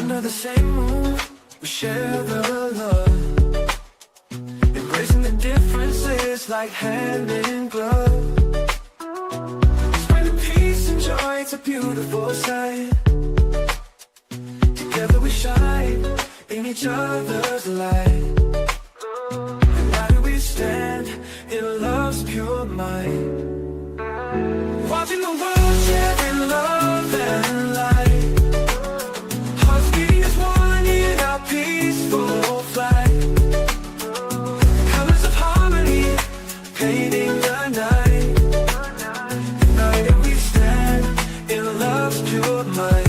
Under the same roof, we share the love. Embracing the differences like hand in glove. Spreading peace and joy, it's a beautiful sight. Together we shine in each other's light. And why do we stand in love's pure might? Watching the world share in love and light. Hearts beating as one in our peaceful flight. Colors of harmony painting the night. United we stand in love's pure might.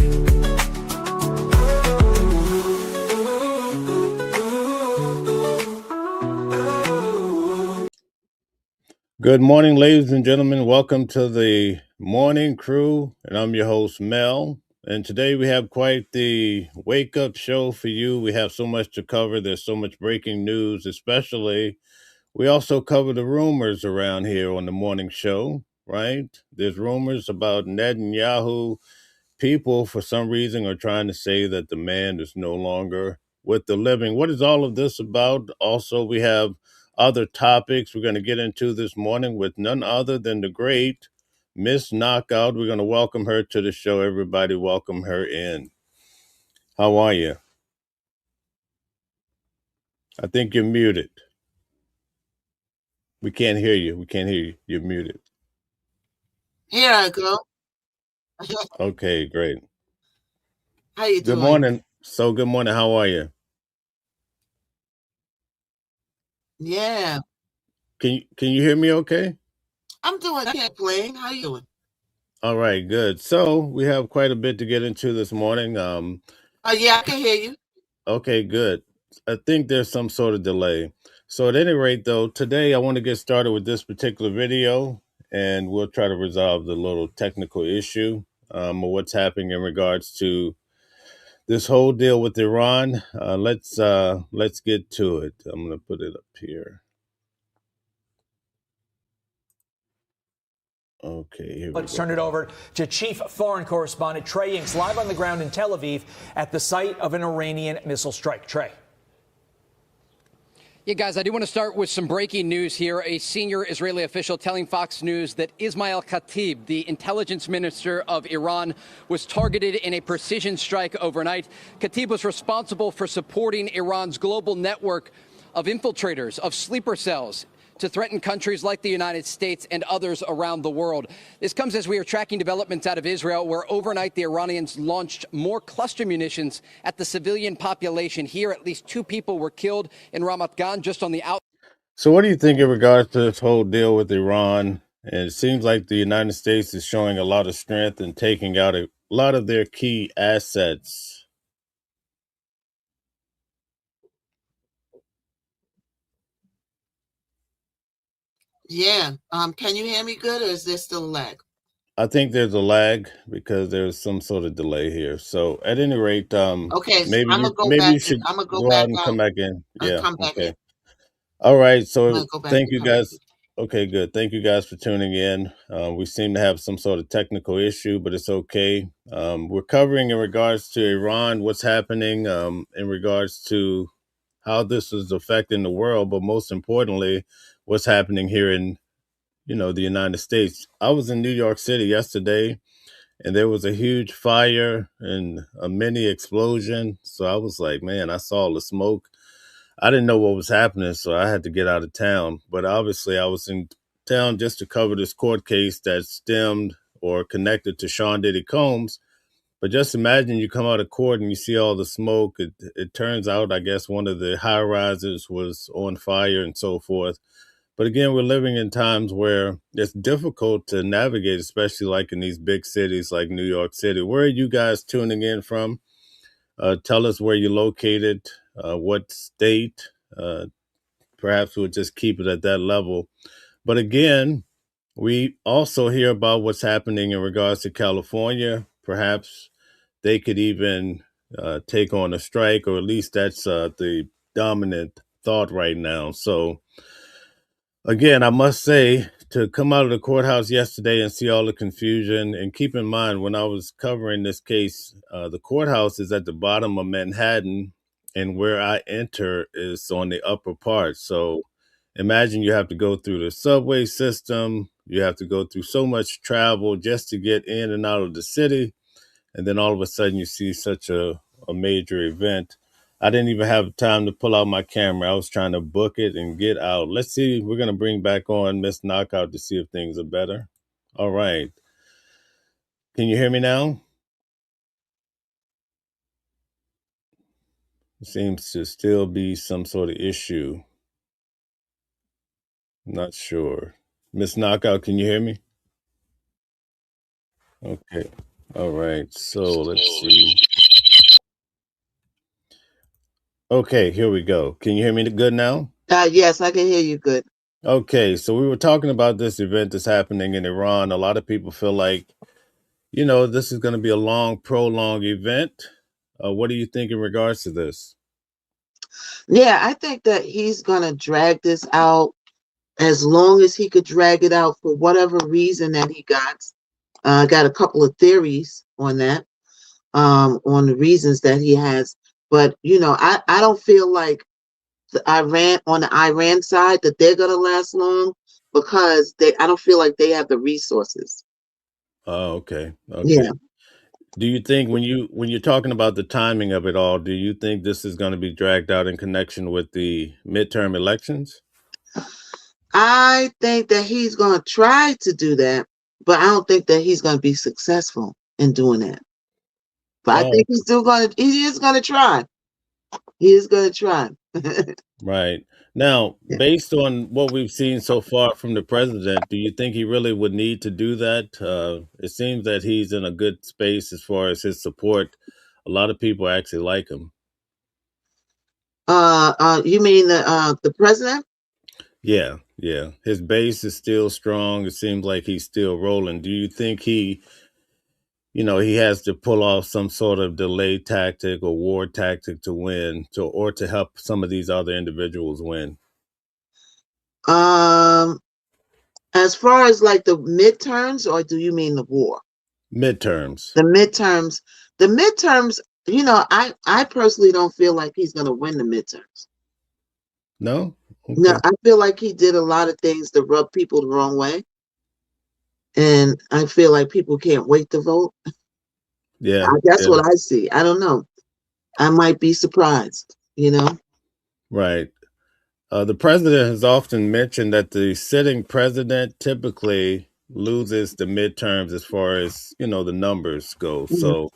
Good morning, ladies and gentlemen. Welcome to the Morning Crew, and I'm your host, Mel. And today we have quite the wake-up show for you. We have so much to cover. There's so much breaking news, especially. We also cover the rumors around here on the morning show, right? There's rumors about Netanyahu. People, for some reason, are trying to say that the man is no longer with the living. What is all of this about? Also, we have other topics we're going to get into this morning with none other than the great Miss Knockout. We're going to welcome her to the show. Everybody welcome her in. How are you? I think you're muted. We can't hear you. We can't hear you. You're muted. Here I go. Okay, great. How you doing? Good morning. So good morning. How are you? Yeah, Can you hear me okay? I'm doing. I can't complain. How you doing? All right, good. So we have quite a bit to get into this morning. Yeah, I can hear you. Okay, good. I think there's some sort of delay. So at any rate, though, today I want to get started with this particular video, and we'll try to resolve the little technical issue of what's happening in regards to this whole deal with Iran. Let's get to it. I'm going to put it up here. Okay, here we Let's turn it over to Chief Foreign Correspondent Trey Inks, live on the ground in Tel Aviv at the site of an Iranian missile strike. Trey. Yeah, guys, I do want to start with some breaking news here. A senior Israeli official telling Fox News that Ismail Khatib, the intelligence minister of Iran, was targeted in a precision strike overnight. Khatib was responsible for supporting Iran's global network of infiltrators, of sleeper cells, to threaten countries like the United States and others around the world. This comes as we are tracking developments out of Israel, where overnight the Iranians launched more cluster munitions at the civilian population. Here, at least 2 people were killed in Ramat Gan, just on the out. So what do you think in regards to this whole deal with Iran? And it seems like the United States is showing a lot of strength and taking out a lot of their key assets. Yeah. Can you hear me good, or is there still a lag? I think there's a lag because there's some sort of delay here. So at any rate, Okay, so maybe I'm gonna go maybe back. you should I'm gonna go go back out and come out back in. and Yeah, come back okay. in. All right. I'm So gonna go back thank and you come back guys. in. Okay, good. Thank you guys for tuning in. We seem to have some sort of technical issue, but it's okay. We're covering in regards to Iran, what's happening in regards to how this is affecting the world, but most importantly, what's happening here in, the United States. I was in New York City yesterday, and there was a huge fire and a mini explosion. So I was like, man, I saw the smoke. I didn't know what was happening, so I had to get out of town. But obviously, I was in town just to cover this court case that stemmed or connected to Sean Diddy Combs. But just imagine you come out of court and you see all the smoke. It turns out, I guess, one of the high rises was on fire and so forth. But again, we're living in times where it's difficult to navigate, especially like in these big cities like New York City. Where are you guys tuning in from? Tell us where you're located, what state. Perhaps we'll just keep it at that level. But again, we also hear about what's happening in regards to California. Perhaps they could even take on a strike, or at least that's the dominant thought right now. So again, I must say, to come out of the courthouse yesterday and see all the confusion. And keep in mind, when I was covering this case, the courthouse is at the bottom of Manhattan, and where I enter is on the upper part. So imagine you have to go through the subway system, you have to go through so much travel just to get in and out of the city. And then all of a sudden you see such a major event. I didn't even have time to pull out my camera. I was trying to book it and get out. Let's see. We're going to bring back on Miss Knockout to see if things are better. All right. Can you hear me now? It seems to still be some sort of issue. Not sure. Miss Knockout, can you hear me? Okay. All right. So let's see. Okay, here we go. Can you hear me good now? Yes, I can hear you good. Okay, so we were talking about this event that's happening in Iran. A lot of people feel like, this is going to be a long, prolonged event. What do you think in regards to this? Yeah, I think that he's going to drag this out as long as he could drag it out for whatever reason that he got. I got a couple of theories on that, on the reasons that he has. But, I don't feel like on the Iran side that they're going to last long, because I don't feel like they have the resources. Oh, okay. Okay. Yeah. Do you think when you're talking about the timing of it all, do you think this is going to be dragged out in connection with the midterm elections? I think that he's going to try to do that, but I don't think that he's going to be successful in doing that. But I Oh, think he is going to try. He is going to try. right. Now, Yeah. based on what we've seen so far from the president, do you think he really would need to do that? It seems that he's in a good space as far as his support. A lot of people actually like him. You mean the president? Yeah, yeah. His base is still strong. It seems like he's still rolling. Do you think he has to pull off some sort of delay tactic or war tactic to win, or to help some of these other individuals win? Um, as far as like the midterms, or do you mean the war? Midterms. The midterms. The midterms. I personally don't feel like he's going to win the midterms. No? No, Okay. I feel like he did a lot of things to rub people the wrong way, and I feel like people can't wait to vote. Yeah, That's yeah. what I see. I don't know. I might be surprised. Right. The president has often mentioned that the sitting president typically loses the midterms as far as, the numbers go. Mhm. So,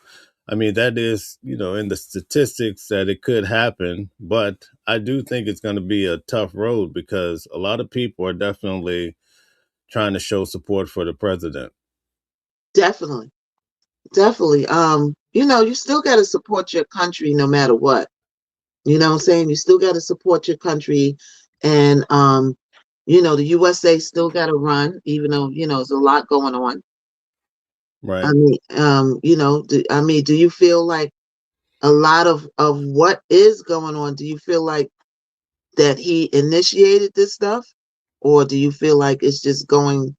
I mean, that is, in the statistics that it could happen. But I do think it's going to be a tough road because a lot of people are definitely trying to show support for the president. Definitely. Definitely. You still got to support your country no matter what. You know what I'm saying? You still got to support your country. And, the USA still got to run, even though, there's a lot going on. I Right. mean, do you feel like a lot of what is going on, do you feel like that he initiated this stuff? Or do you feel like it's just going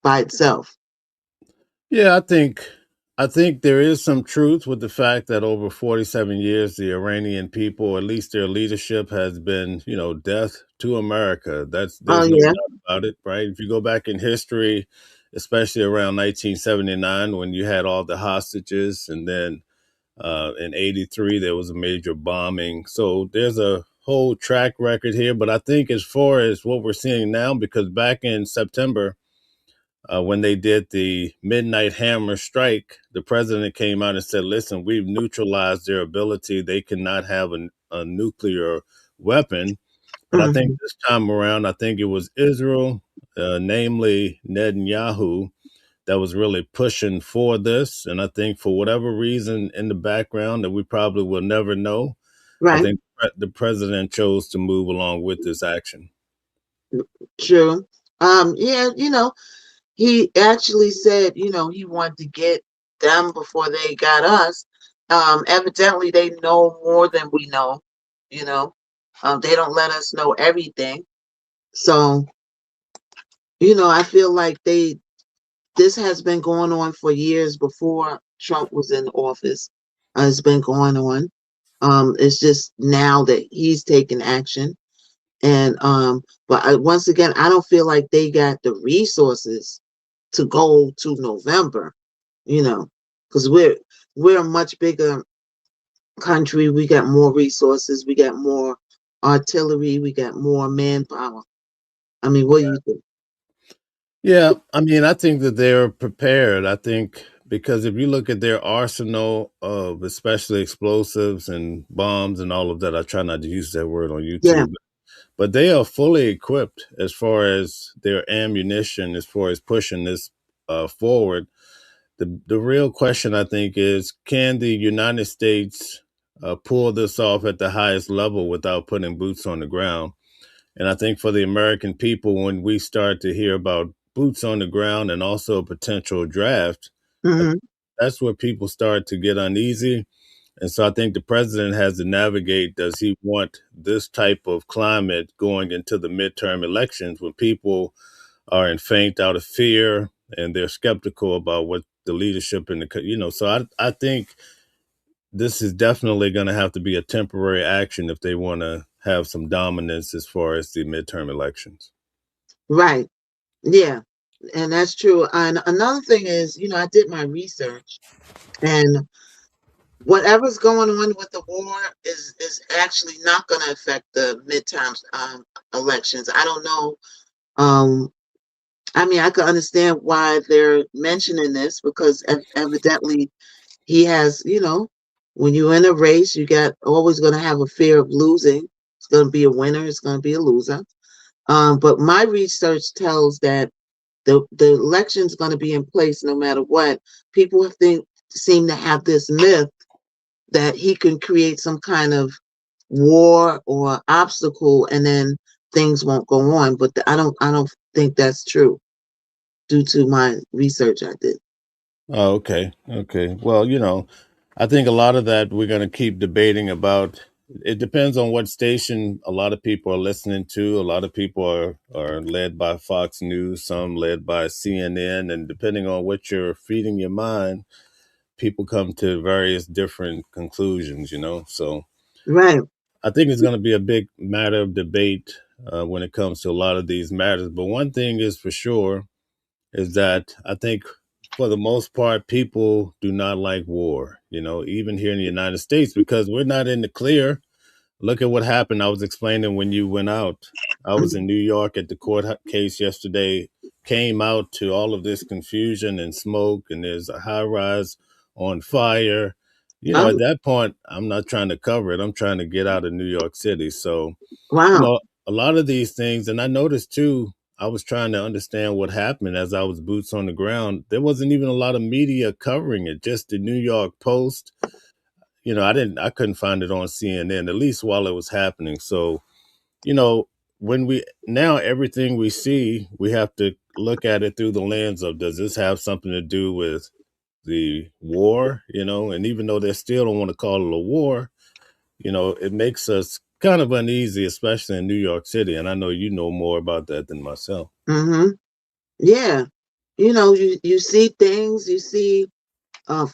by itself? Yeah, I think there is some truth with the fact that over 47 years, the Iranian people, at least their leadership, has been, death to America. Oh, There's no yeah. doubt about it, right? If you go back in history, especially around 1979, when you had all the hostages, and then in '83 there was a major bombing. So there's a whole track record here. But I think as far as what we're seeing now, because back in September, when they did the midnight hammer strike, the president came out and said, listen, we've neutralized their ability. They cannot have a nuclear weapon. But I think Mhm. this time around, I think it was Israel, namely Netanyahu, that was really pushing for this. And I think for whatever reason in the background that we probably will never know, I Right. think the president chose to move along with this action. True. Yeah, he actually said, he wanted to get them before they got us. Evidently, they know more than we know. You know, they don't let us know everything. So I feel like this has been going on for years before Trump was in office. It's been going on. It's just now that he's taking action. And but once again, I don't feel like they got the resources to go to November, because we're a much bigger country. We got more resources, we got more artillery, we got more manpower. I mean, what do you think? Yeah, I mean, I think that they're prepared. I think because if you look at their arsenal of especially explosives and bombs and all of that, I try not to use that word on Yeah. YouTube, but they are fully equipped as far as their ammunition, as far as pushing this forward. The real question, I think, is can the United States pull this off at the highest level without putting boots on the ground? And I think for the American people, when we start to hear about boots on the ground and also a potential draft, I- Hmm. that's where people start to get uneasy. And so I think the president has to navigate, does he want this type of climate going into the midterm elections when people are in faint out of fear and they're skeptical about what the leadership in so I think this is definitely going to have to be a temporary action if they want to have some dominance as far as the midterm elections. Right. Yeah. And that's true. And another thing is, I did my research, and whatever's going on with the war is actually not going to affect the midterms elections. I don't know. I mean, I can understand why they're mentioning this, because evidently he has, when you're in a race, you got always going to have a fear of losing. It's going to be a winner. It's going to be a loser. But my research tells that the election's going to be in place no matter what. People seem to have this myth that he can create some kind of war or obstacle, and then things won't go on. But I don't think that's true due to my research I did. Oh, okay. Okay. Well, I think a lot of that we're going to keep debating about. It depends on what station a lot of people are listening to. A lot of people are led by Fox News, some led by CNN. And depending on what you're feeding your mind, people come to various different conclusions. So Right. I think it's going to be a big matter of debate when it comes to a lot of these matters. But one thing is for sure is that I think for the most part, people do not like war, even here in the United States, because we're not in the clear. Look at what happened. I was explaining when you went out. I was in New York at the court case yesterday, came out to all of this confusion and smoke, and there's a high rise on fire. At Oh, that point, I'm not trying to cover it. I'm trying to get out of New York City. So, you wow. know, a lot of these things, and I noticed too, I was trying to understand what happened as I was boots on the ground. There wasn't even a lot of media covering it, just the New York Post. I couldn't find it on CNN, at least while it was happening. So, you know, when now everything we see, we have to look at it through the lens of, does this have something to do with the war? And even though they still don't want to call it a war, it makes us kind of uneasy, especially in New York City. And I know you know more about that than myself. Mm-hmm. Yeah. You see things, you see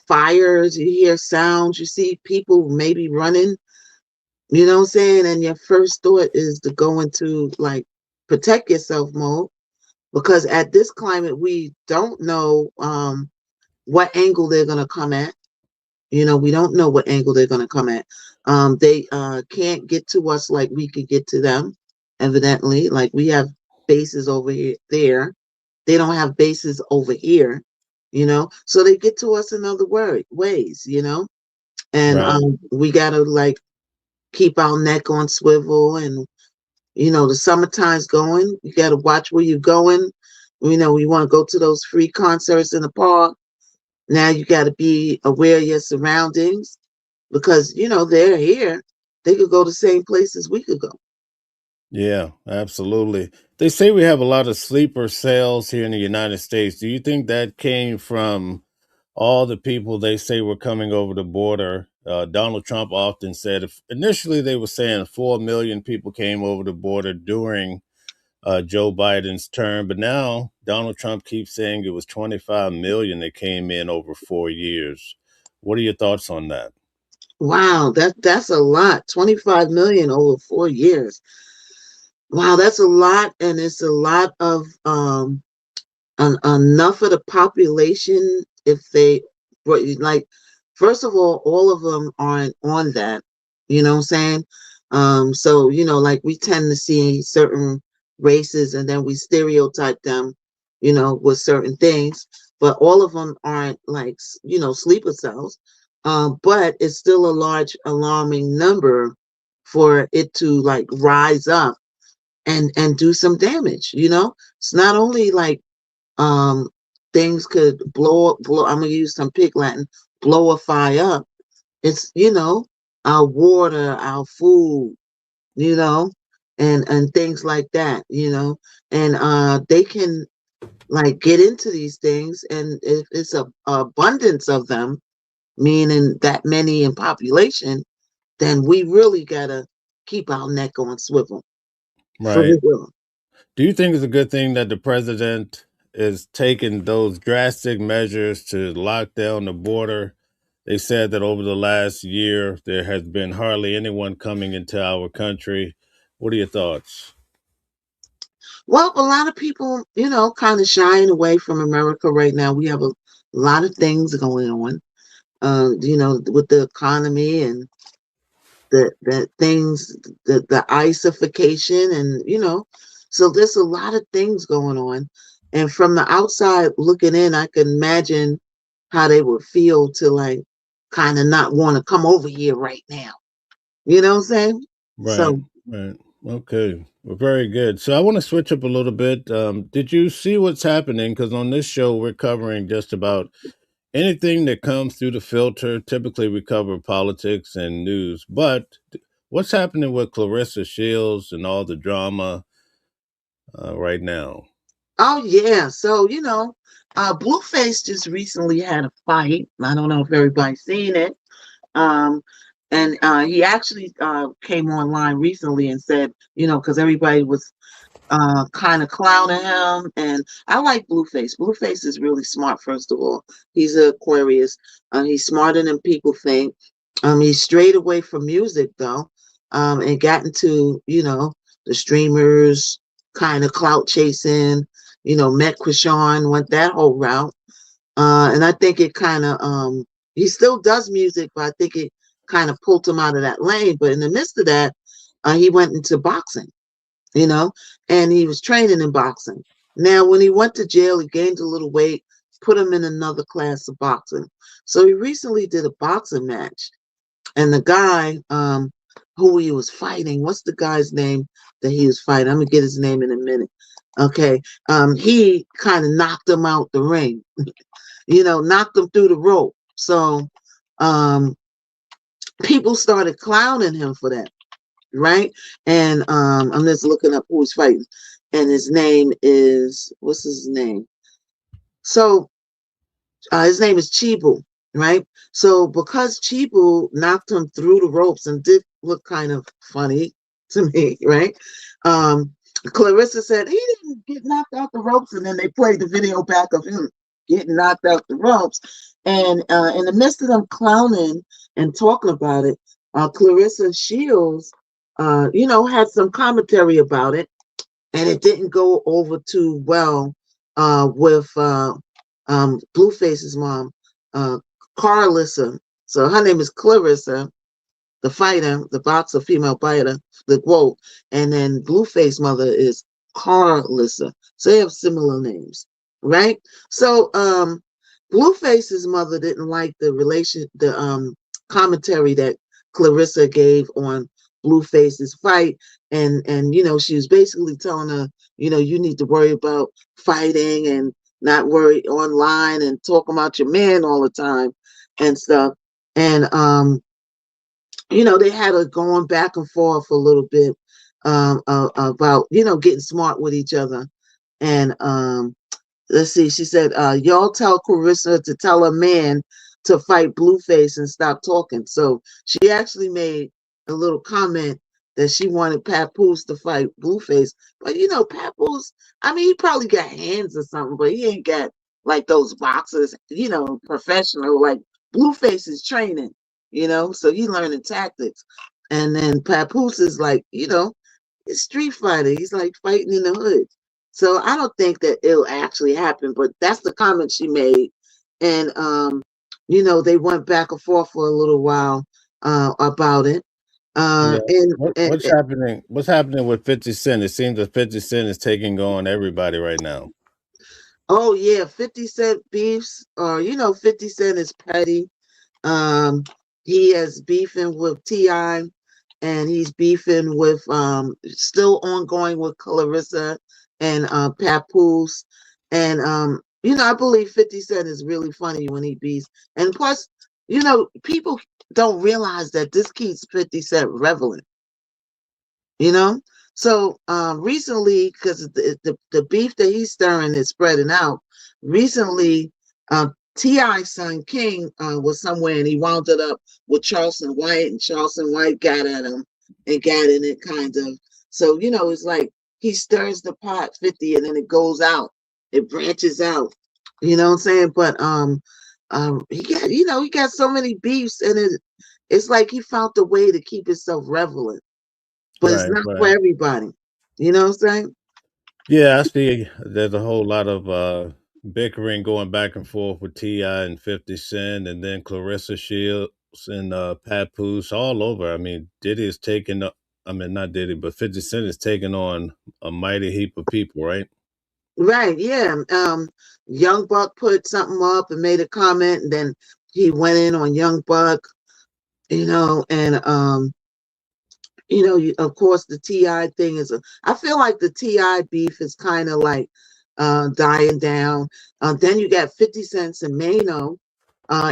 fires, you hear sounds, you see people maybe running, you know what I'm saying? And your first thought is to go into like protect yourself mode, because at this climate, we don't know what angle they're going to come at. We don't know what angle they're going to come at. They can't get to us like we could get to them, evidently. Like we have bases over here, there. They don't have bases over here, so they get to us in other ways, and Right. we got to like keep our neck on swivel. And the summertime's going, you got to watch where you're going. You want to go to those free concerts in the park. Now you got to be aware of your surroundings, because they're here. They could go the same places we could go. Yeah, absolutely. They say we have a lot of sleeper cells here in the United States. Do you think that came from all the people they say were coming over the border? Donald Trump often said, if initially they were saying 4 million people came over the border during Joe Biden's term. But now Donald Trump keeps saying it was 25 million that came in over 4 years. What are your thoughts on that? Wow, that's a lot. 25 million over 4 years. Wow, that's a lot, and it's a lot of enough of the population. If they like, first of all of them aren't on that. You know what I'm saying? So like we tend to see certain races, and then we stereotype them, with certain things. But all of them aren't like sleeper cells. But it's still a large, alarming number for it to like rise up and do some damage. It's not only like um things could blow. I'm gonna use some pig Latin, blow a fire up. It's our water, our food, you know and things like that, and they can like get into these things, and if it's a abundance of them, meaning that many in population, then we really gotta keep our neck on swivel for Right. real. Do you think it's a good thing that the president is taking those drastic measures to lock down the border? They said that over the last year, there has been hardly anyone coming into our country. What are your thoughts? Well, a lot of people, kind of shying away from America right now. We have a lot of things going on, with the economy and the things, the icification, and so there's a lot of things going on. And from the outside looking in, I can imagine how they would feel to like kind of not want to come over here right now. You know what I'm saying? Right, So, right. Okay. Well, very good. So I want to switch up a little bit. Did you see what's happening? Because on this show, we're covering just about anything that comes through the filter. Typically, we cover politics and news. But what's happening with Clarissa Shields and all the drama right now? oh yeah. So, Blueface just recently had a fight. I don't know if everybody's seen it. Um, and he actually came online recently and said, because everybody was kind of clowning him. And I like Blueface. Blueface is really smart, first of all. He's an Aquarius. He's smarter than people think. He strayed away from music, though, and got into, the streamers, kind of clout chasing, met Krishan, went that whole route. And I think it kind of, he still does music, but I think it kind of pulled him out of that lane. But in the midst of that, he went into boxing, and he was training in boxing. Now, when he went to jail, he gained a little weight, put him in another class of boxing. So he recently did a boxing match, and the guy who he was fighting, what's the guy's name that he was fighting? I'm gonna get his name in a minute. Okay, he kind of knocked him out the ring, knocked him through the rope. So um, people started clowning him for that, right? And I'm just looking up who he's fighting, and his name is, what's his name? So his name is Chibu, right? So because Chibu knocked him through the ropes and did look kind of funny to me, right? Clarissa said he didn't get knocked out the ropes, and then they played the video back of him getting knocked out the ropes. And in the midst of them clowning and talking about it, Clarissa Shields, had some commentary about it, and it didn't go over too well with Blueface's mom, Carlissa. So her name is Clarissa, the fighter, the boxer, female fighter, the quote, and then Blueface mother is Carlissa. So they have similar names, right? So Blueface's mother didn't like the commentary that Clarissa gave on Blueface's fight, and she was basically telling her, you need to worry about fighting and not worry online and talk about your man all the time and stuff. And they had a going back and forth a little bit about getting smart with each other. And let's see, she said, y'all tell Clarissa to tell a man to fight Blueface and stop talking. So she actually made a little comment that she wanted Papoose to fight Blueface. But you know, Papoose, I mean, he probably got hands or something, but he ain't got like those boxers, you know, professional. Like Blueface is training, you know, so he learning tactics. And then Papoose is like, you know, he's street fighter. He's like fighting in the hood. So I don't think that it'll actually happen, but that's the comment she made. And you know, they went back and forth for a little while about it. Yeah. And, What's happening? What's happening with 50 Cent? It seems that 50 Cent is taking on everybody right now. oh yeah, 50 Cent beefs, or you know, 50 Cent is petty. Um, he is beefing with Ti, and he's beefing with still ongoing with Clarissa and Papoose. And you know, I believe 50 Cent is really funny when he beefs. And plus, you know, people don't realize that this keeps 50 Cent relevant, you know. So recently, because the beef that he's stirring is spreading out, recently T.I.'s son King was somewhere, and he wound it up with Charleston White, and Charleston White got at him and got in it kind of. So, you know, it's like he stirs the pot 50 and then it goes out, it branches out, you know what I'm saying? But he got, you know, he got so many beefs, and it's like he found a way to keep himself relevant, but it's Right, not for right. everybody. You know what I'm saying? Yeah, I see there's a whole lot of bickering going back and forth with T.I. and 50 Cent, and then Clarissa Shields and Papoose all over. I mean, Diddy is taking up, I mean, not Diddy, but 50 Cent is taking on a mighty heap of people, right? Right, yeah. Young Buck put something up and made a comment, and then he went in on Young Buck, you know, and you know, of course, the Ti thing is. I feel like the Ti beef is kind of like dying down. Then you got 50 Cent and Mano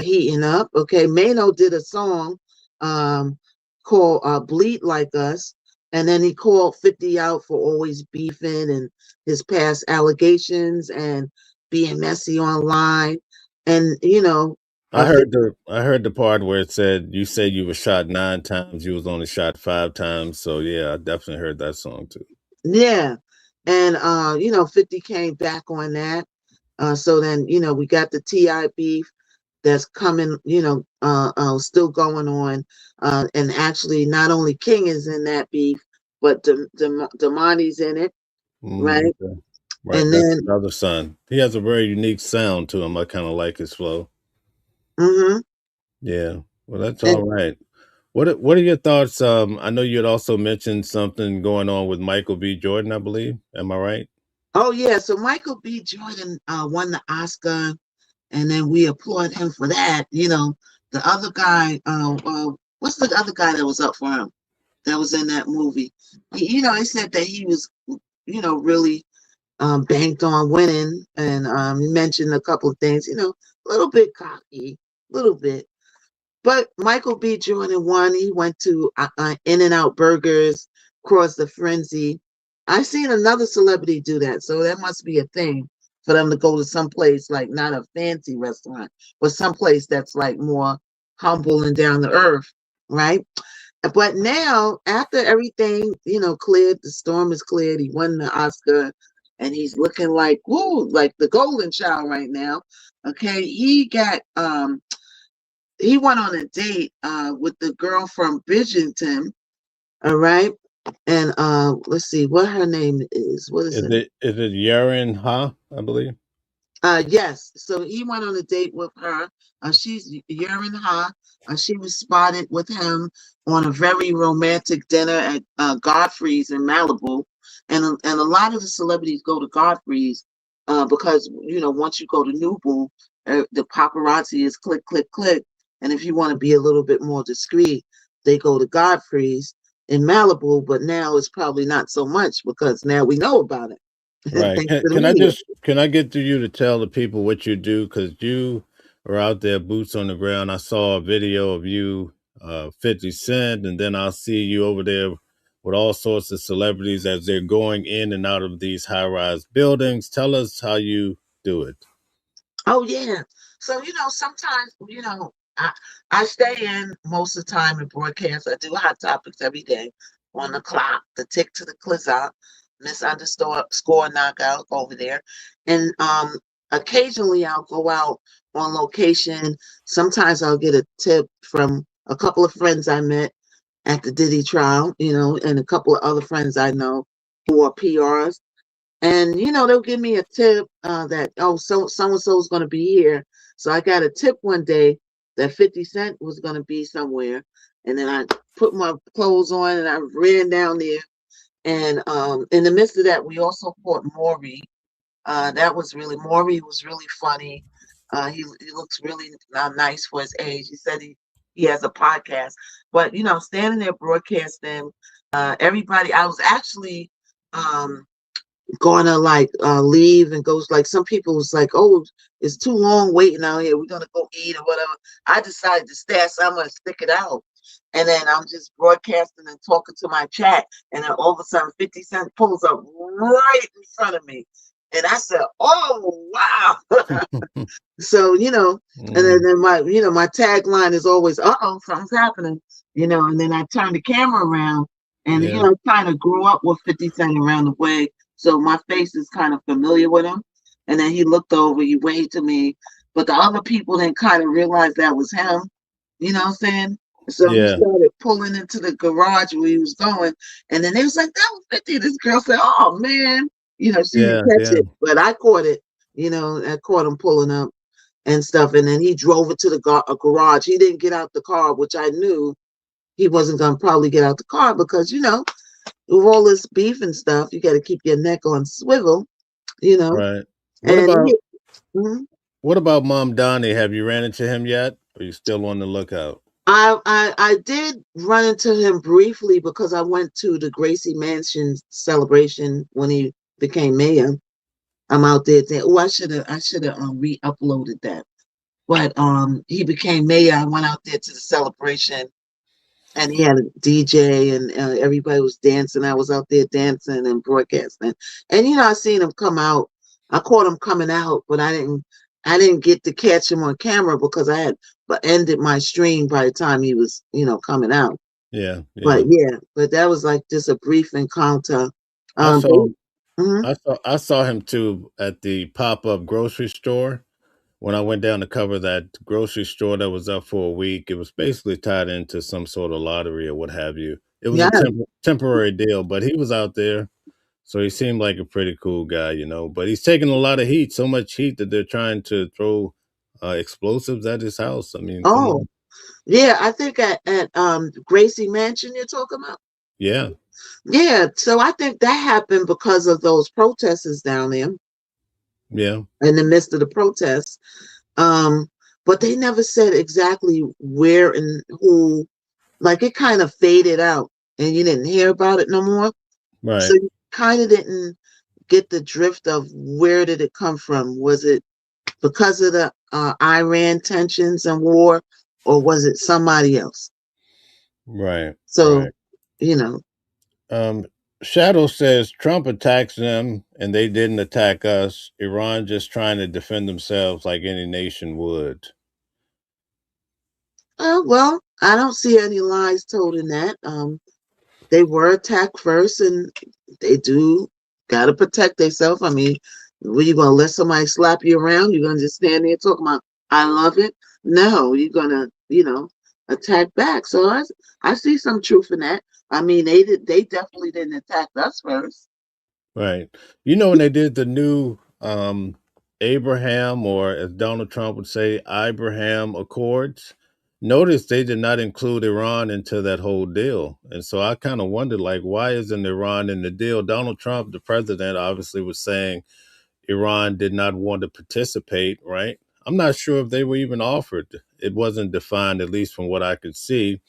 heating up. Okay, Mano did a song um, called "Bleed Like Us," and then he called 50 out for always beefing and his past allegations and being messy online. And you know, 50, I heard the part where it said you said you were shot 9 times, you was only shot 5 times. So yeah, I definitely heard that song too. yeah. And you know, 50 came back on that. So then, you know, we got the Ti beef that's coming, you know, still going on. And actually, not only King is in that beef, but Damani's in it, right? Okay. Right, And that's then, his other son. He has a very unique sound to him. I kind of like his flow. hmm Yeah. Well, that's and all right. What are your thoughts? I know you had also mentioned something going on with Michael B. Jordan, I believe. Am I right? oh yeah, so Michael B. Jordan won the Oscar, and then we applaud him for that. You know, the other guy, what's the other guy that was up for him? That was in that movie. You know, he said that he was, you know, really banked on winning, and he mentioned a couple of things, you know, a little bit cocky, a little bit. But Michael B. Jordan won. He went to In-N-Out Burgers, Cross the Frenzy. I seen another celebrity do that, so that must be a thing for them to go to some place like not a fancy restaurant, but someplace that's like more humble and down to earth, right? But now, after everything, you know, cleared, the storm is cleared. He won the Oscar, and he's looking like woo, like the golden child right now. Okay, he went on a date with the girl from Bridgerton. All right, and let's see what her name is. What is it? Is it Yerin Ha, I believe? Yes. So he went on a date with her. She's Yerin Ha. She was spotted with him on a very romantic dinner at Godfrey's in Malibu, and a lot of the celebrities go to Godfrey's because you know once you go to Nubu, the paparazzi is click click click, and if you want to be a little bit more discreet, they go to Godfrey's in Malibu. But now it's probably not so much because now we know about it. Right. Thanks to the media. Can I get to you to tell the people what you do? Because you are out there, boots on the ground. I saw a video of you, 50 Cent, and then I'll see you over there with all sorts of celebrities as they're going in and out of these high rise buildings. Tell us how you do it. Oh yeah. So you know, sometimes you know, I stay in most of the time in broadcast. I do hot topics every day. on the clock, the tick to the clock, misunderstood score knockout over there. And occasionally I'll go out on location. Sometimes I'll get a tip from a couple of friends I met at the Diddy trial, and a couple of other friends I know who are PRs. And they'll give me a tip that, oh, so and so is going to be here. So I got a tip one day that 50 Cent was going to be somewhere, and then I put my clothes on and I ran down there. And in the midst of that, we also caught Maury. Maury was really funny. He looks really nice for his age. He said he has a podcast, but standing there broadcasting, everybody. I was actually gonna leave and goes, like, some people was like, oh, it's too long waiting out here, we're gonna go eat or whatever. I decided to stay, so I'm gonna stick it out. And then I'm just broadcasting and talking to my chat, and then all of a sudden 50 Cent pulls up right in front of me, and I said, oh wow. So and then my tagline is always, uh-oh, something's happening, and then I turn the camera around, and kind of grew up with 50 Cent around the way. So my face is kind of familiar with him. And then he looked over, he waved to me. But the other people didn't kind of realize that was him. You know what I'm saying? So he started pulling into the garage where he was going. And then they was like, that was 50. This girl said, oh, man. She didn't catch it. But I caught it. I caught him pulling up and stuff. And then he drove it to the garage. He didn't get out the car, which I knew he wasn't going to probably get out the car because, with all this beef and stuff, you got to keep your neck on swivel, Right. And what about Mom Donnie? Have you ran into him yet? Or are you still on the lookout? I did run into him briefly because I went to the Gracie Mansion celebration when he became mayor. I'm out there saying, oh, I should have re-uploaded that. But he became mayor. I went out there to the celebration. And he had a DJ, and everybody was dancing. I was out there dancing and broadcasting. And I seen him come out. I caught him coming out, but I didn't get to catch him on camera because I had ended my stream by the time he was, coming out. Yeah. But that was like just a brief encounter. I saw him too at the pop-up grocery store. When I went down to cover that grocery store that was up for a week, it was basically tied into some sort of lottery or what have you. It was a temporary deal, but he was out there. So he seemed like a pretty cool guy, but he's taking a lot of heat, so much heat that they're trying to throw explosives at his house. I mean, come on. Yeah, I think at Gracie Mansion you're talking about. Yeah. Yeah, so I think that happened because of those protesters down there. Yeah. In the midst of the protests. But they never said exactly where and who. Like, it kind of faded out and you didn't hear about it no more. Right. So you kind of didn't get the drift of where did it come from. Was it because of the Iran tensions and war, or was it somebody else? Right. So, Shadow says Trump attacks them and they didn't attack us. Iran just trying to defend themselves like any nation would. Well, I don't see any lies told in that. They were attacked first, and they do gotta protect themselves. I mean, were you gonna let somebody slap you around? You're gonna just stand there talking about I love it? No, you're gonna, attack back. So I see some truth in that. I mean, they definitely didn't attack us first. Right. When they did the new Abraham, or as Donald Trump would say, Abraham Accords, notice they did not include Iran into that whole deal. And so I kind of wondered, like, why isn't Iran in the deal? Donald Trump, the president, obviously was saying Iran did not want to participate, right? I'm not sure if they were even offered. It wasn't defined, at least from what I could see.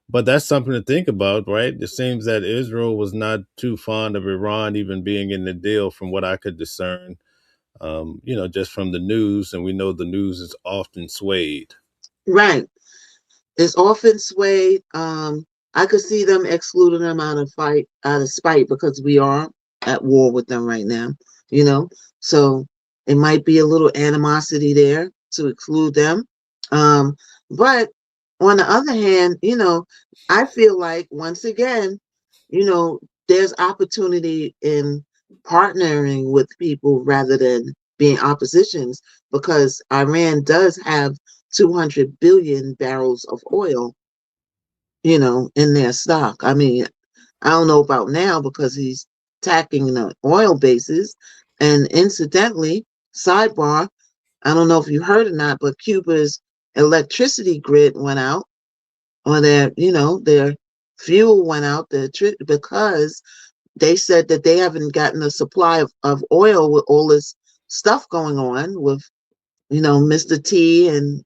But that's something to think about, right? It seems that Israel was not too fond of Iran even being in the deal, from what I could discern, just from the news. And we know the news is often swayed. Right. It's often swayed. I could see them excluding them out of spite, because we are at war with them right now, So it might be a little animosity there to exclude them. But on the other hand, I feel like, once again, you know, there's opportunity in partnering with people rather than being oppositions, because Iran does have 200 billion barrels of oil, in their stock. I mean, I don't know about now because he's attacking the oil bases. And incidentally, sidebar, I don't know if you heard or not, but Cuba's electricity grid went out, or their fuel went out, because they said that they haven't gotten a supply of oil with all this stuff going on with, Mr. T and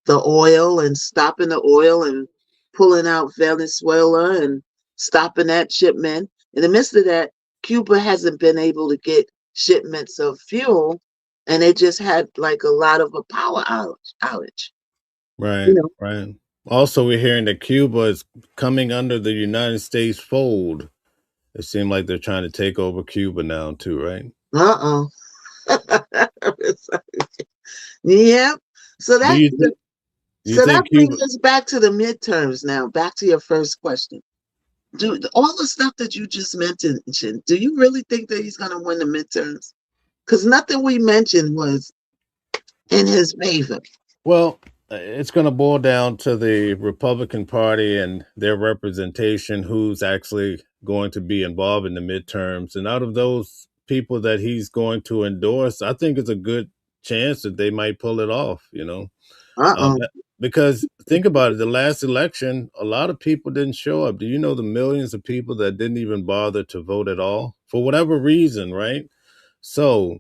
the oil, and stopping the oil and pulling out Venezuela and stopping that shipment. In the midst of that, Cuba hasn't been able to get shipments of fuel, and they just had like a lot of a power outage. Right, right. Also, we're hearing that Cuba is coming under the United States fold. It seems like they're trying to take over Cuba now too, right? Uh-oh. Yep. So Do that you think you so that think brings Cuba? us back to the midterms now. Back to your first question. Do all the stuff that you just mentioned, do you really think that he's going to win the midterms? Because nothing we mentioned was in his favor. Well, it's going to boil down to the Republican Party and their representation, who's actually going to be involved in the midterms. And out of those people that he's going to endorse, I think it's a good chance that they might pull it off, Uh-oh. because think about it, the last election, a lot of people didn't show up. Do you know the millions of people that didn't even bother to vote at all for whatever reason, right? So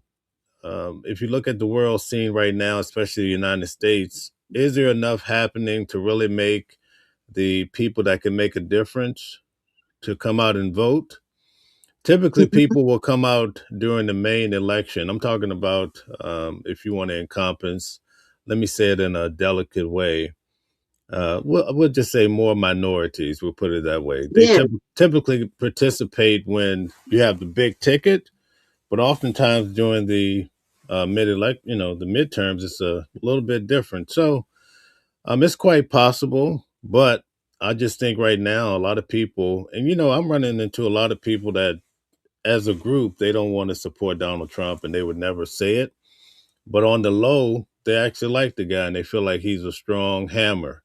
if you look at the world scene right now, especially the United States, is there enough happening to really make the people that can make a difference to come out and vote? Typically, people will come out during the main election. I'm talking about, if you want to encompass, let me say it in a delicate way. We'll just say more minorities. We'll put it that way. They Yeah. typically participate when you have the big ticket, but oftentimes during the the midterms, it's a little bit different. So it's quite possible, but I just think right now a lot of people, and I'm running into a lot of people that, as a group, they don't want to support Donald Trump, and they would never say it. But on the low, they actually like the guy, and they feel like he's a strong hammer.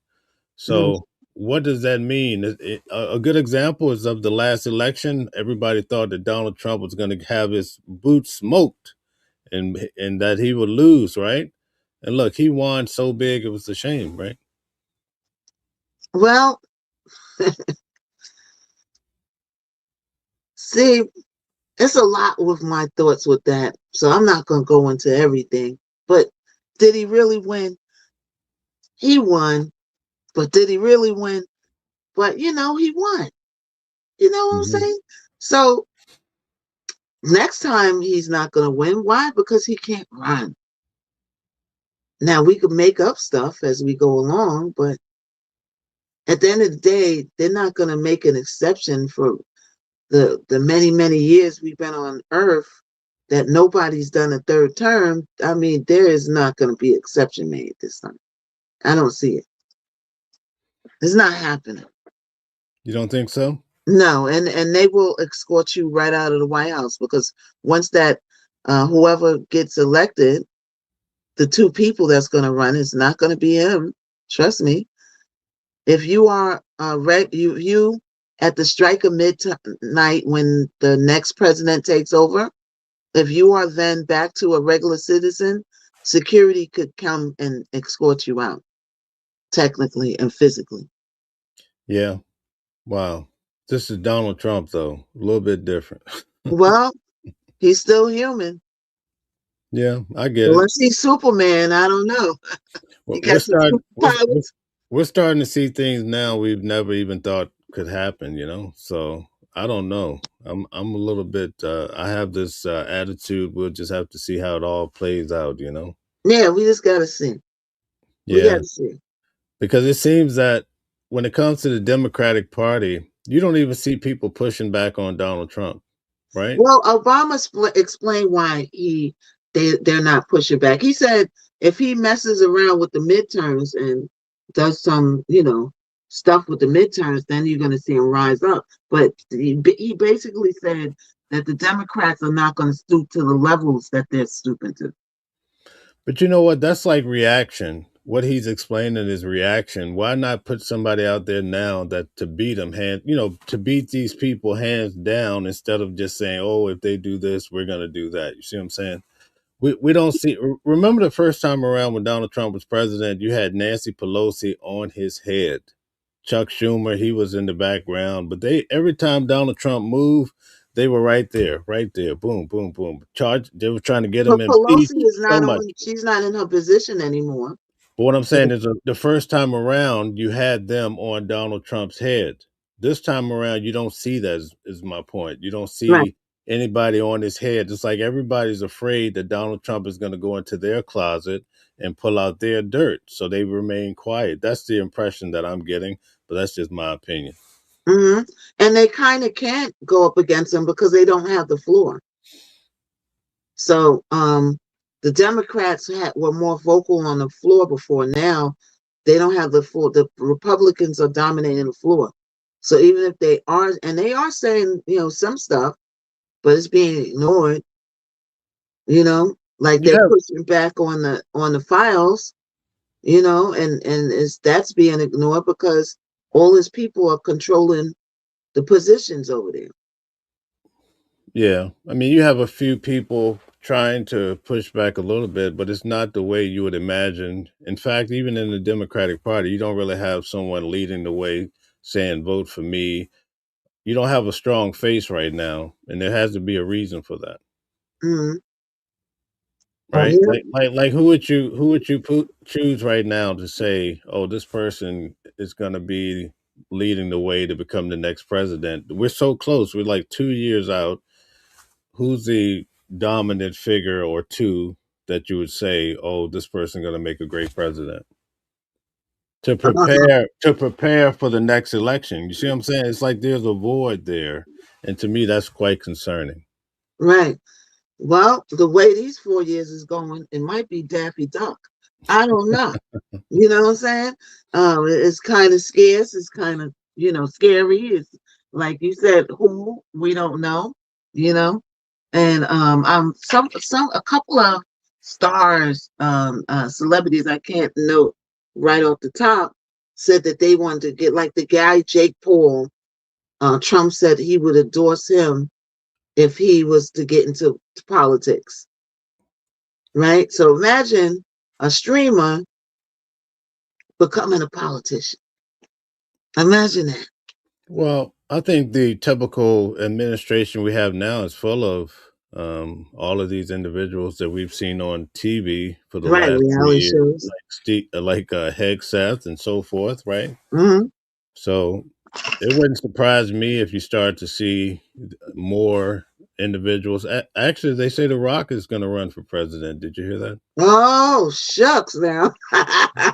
Mm. So what does that mean? A good example is of the last election. Everybody thought that Donald Trump was going to have his boots smoked and that he would lose, right? And look, he won so big it was a shame, right? Well, see, it's a lot with my thoughts with that. So I'm not going to go into everything. But did he really win? He won. But did he really win? But, he won. You know what I'm Hmm. saying? So next time he's not going to win. Why? Because he can't run. Now, we could make up stuff as we go along, but at the end of the day, they're not going to make an exception for the many, many years we've been on Earth that nobody's done a third term. I mean, there is not going to be exception made this time. I don't see it. It's not happening. You don't think so? No, and they will escort you right out of the White House, because once that whoever gets elected, the two people that's going to run is not going to be him. Trust me. If you are you at the strike of midnight when the next president takes over, if you are then back to a regular citizen, security could come and escort you out, technically and physically. Yeah. Wow. This is Donald Trump, though. A little bit different. Well, he's still human. Yeah, I get it. Unless he's Superman, I don't know. We're He we're got some starting. superpowers. We're starting to see things now we've never even thought could happen. So I don't know. I'm a little bit. I have this attitude. We'll just have to see how it all plays out. Yeah, we just gotta see. We Yeah, gotta see. because it seems that when it comes to the Democratic Party, you don't even see people pushing back on Donald Trump, right? Well, Obama explained why they're not pushing back. He said if he messes around with the midterms and does some, stuff with the midterms, then you're going to see him rise up. But he basically said that the Democrats are not going to stoop to the levels that they're stooping to. But you know what? That's like reaction. What he's explaining is reaction. Why not put somebody out there now that to beat them to beat these people hands down instead of just saying, oh, if they do this, we're going to do that. You see what I'm saying? We don't see. Remember the first time around when Donald Trump was president, you had Nancy Pelosi on his head. Chuck Schumer, he was in the background, but every time Donald Trump moved, they were right there, boom, boom, boom. They were trying to get him But Pelosi impeached is so not much. on. She's not in her position anymore. But what I'm saying is the first time around, you had them on Donald Trump's head. This time around, you don't see that, is my point. You don't Right. see anybody on his head. It's like everybody's afraid that Donald Trump is going to go into their closet and pull out their dirt. So they remain quiet. That's the impression that I'm getting, but that's just my opinion. Mm-hmm. And they kind of can't go up against him because they don't have the floor. So the Democrats were more vocal on the floor before. Now they don't have the floor. The Republicans are dominating the floor. So even if they are, and they are saying, some stuff, but it's being ignored, like they're Yeah. pushing back on the files, and that's being ignored because all his people are controlling the positions over there. Yeah. I mean, you have a few people trying to push back a little bit, but it's not the way you would imagine. In fact, even in the Democratic Party, you don't really have someone leading the way saying, vote for me. You don't have a strong face right now, and there has to be a reason for that. Mm-hmm. Right? Yeah. Like who would you choose right now to say, oh, this person is going to be leading the way to become the next president? We're so close. We're like 2 years out. Who's the dominant figure or two that you would say, oh, this person's going to make a great president to prepare for the next election? You see what I'm saying? It's like there's a void there, and to me, that's quite concerning. Right. Well, the way these 4 years is going, it might be Daffy Duck. I don't know. You know what I'm saying? It's kind of scarce. It's kind of, scary. It's like you said, who we don't know, and a couple of stars, celebrities I can't note right off the top said that they wanted to get like the guy Jake Paul. Trump said he would endorse him if he was to get into politics, right? So imagine a streamer becoming a politician. Imagine that. Well, I think the typical administration we have now is full of all of these individuals that we've seen on TV for the Right, last 3 reality years, shows. like Hegseth and so forth, right? Mm-hmm. So it wouldn't surprise me if you start to see more individuals. Actually, they say The Rock is going to run for president. Did you hear that? Oh, shucks now. Yeah, I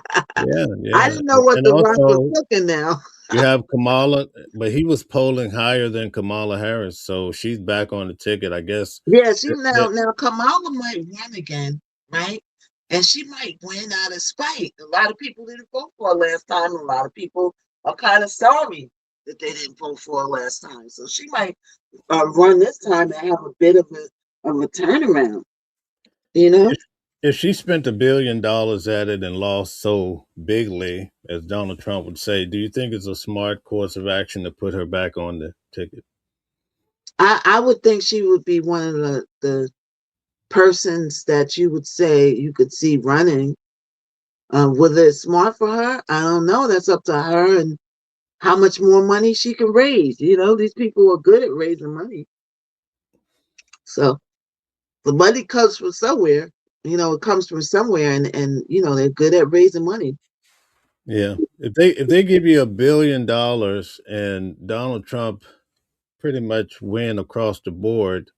yeah. didn't know what And the Rock was also, cooking now. you have Kamala, but he was polling higher than Kamala Harris, so she's back on the ticket, I guess. Yeah, she That- now Kamala might run again, right? And she might win out of spite. A lot of people didn't vote for her last time. A lot of people are kind of sorry that they didn't vote for her last time. So she might run this time and have a bit of a turnaround. If she spent $1 billion at it and lost so bigly, as Donald Trump would say, do you think it's a smart course of action to put her back on the ticket? I would think she would be one of the persons that you would say you could see running. Whether it's smart for her, I don't know. That's up to her and how much more money she can raise. These people are good at raising money. So the money comes from somewhere. It comes from somewhere, and they're good at raising money. Yeah. If they give you $1 billion and Donald Trump pretty much win across the board,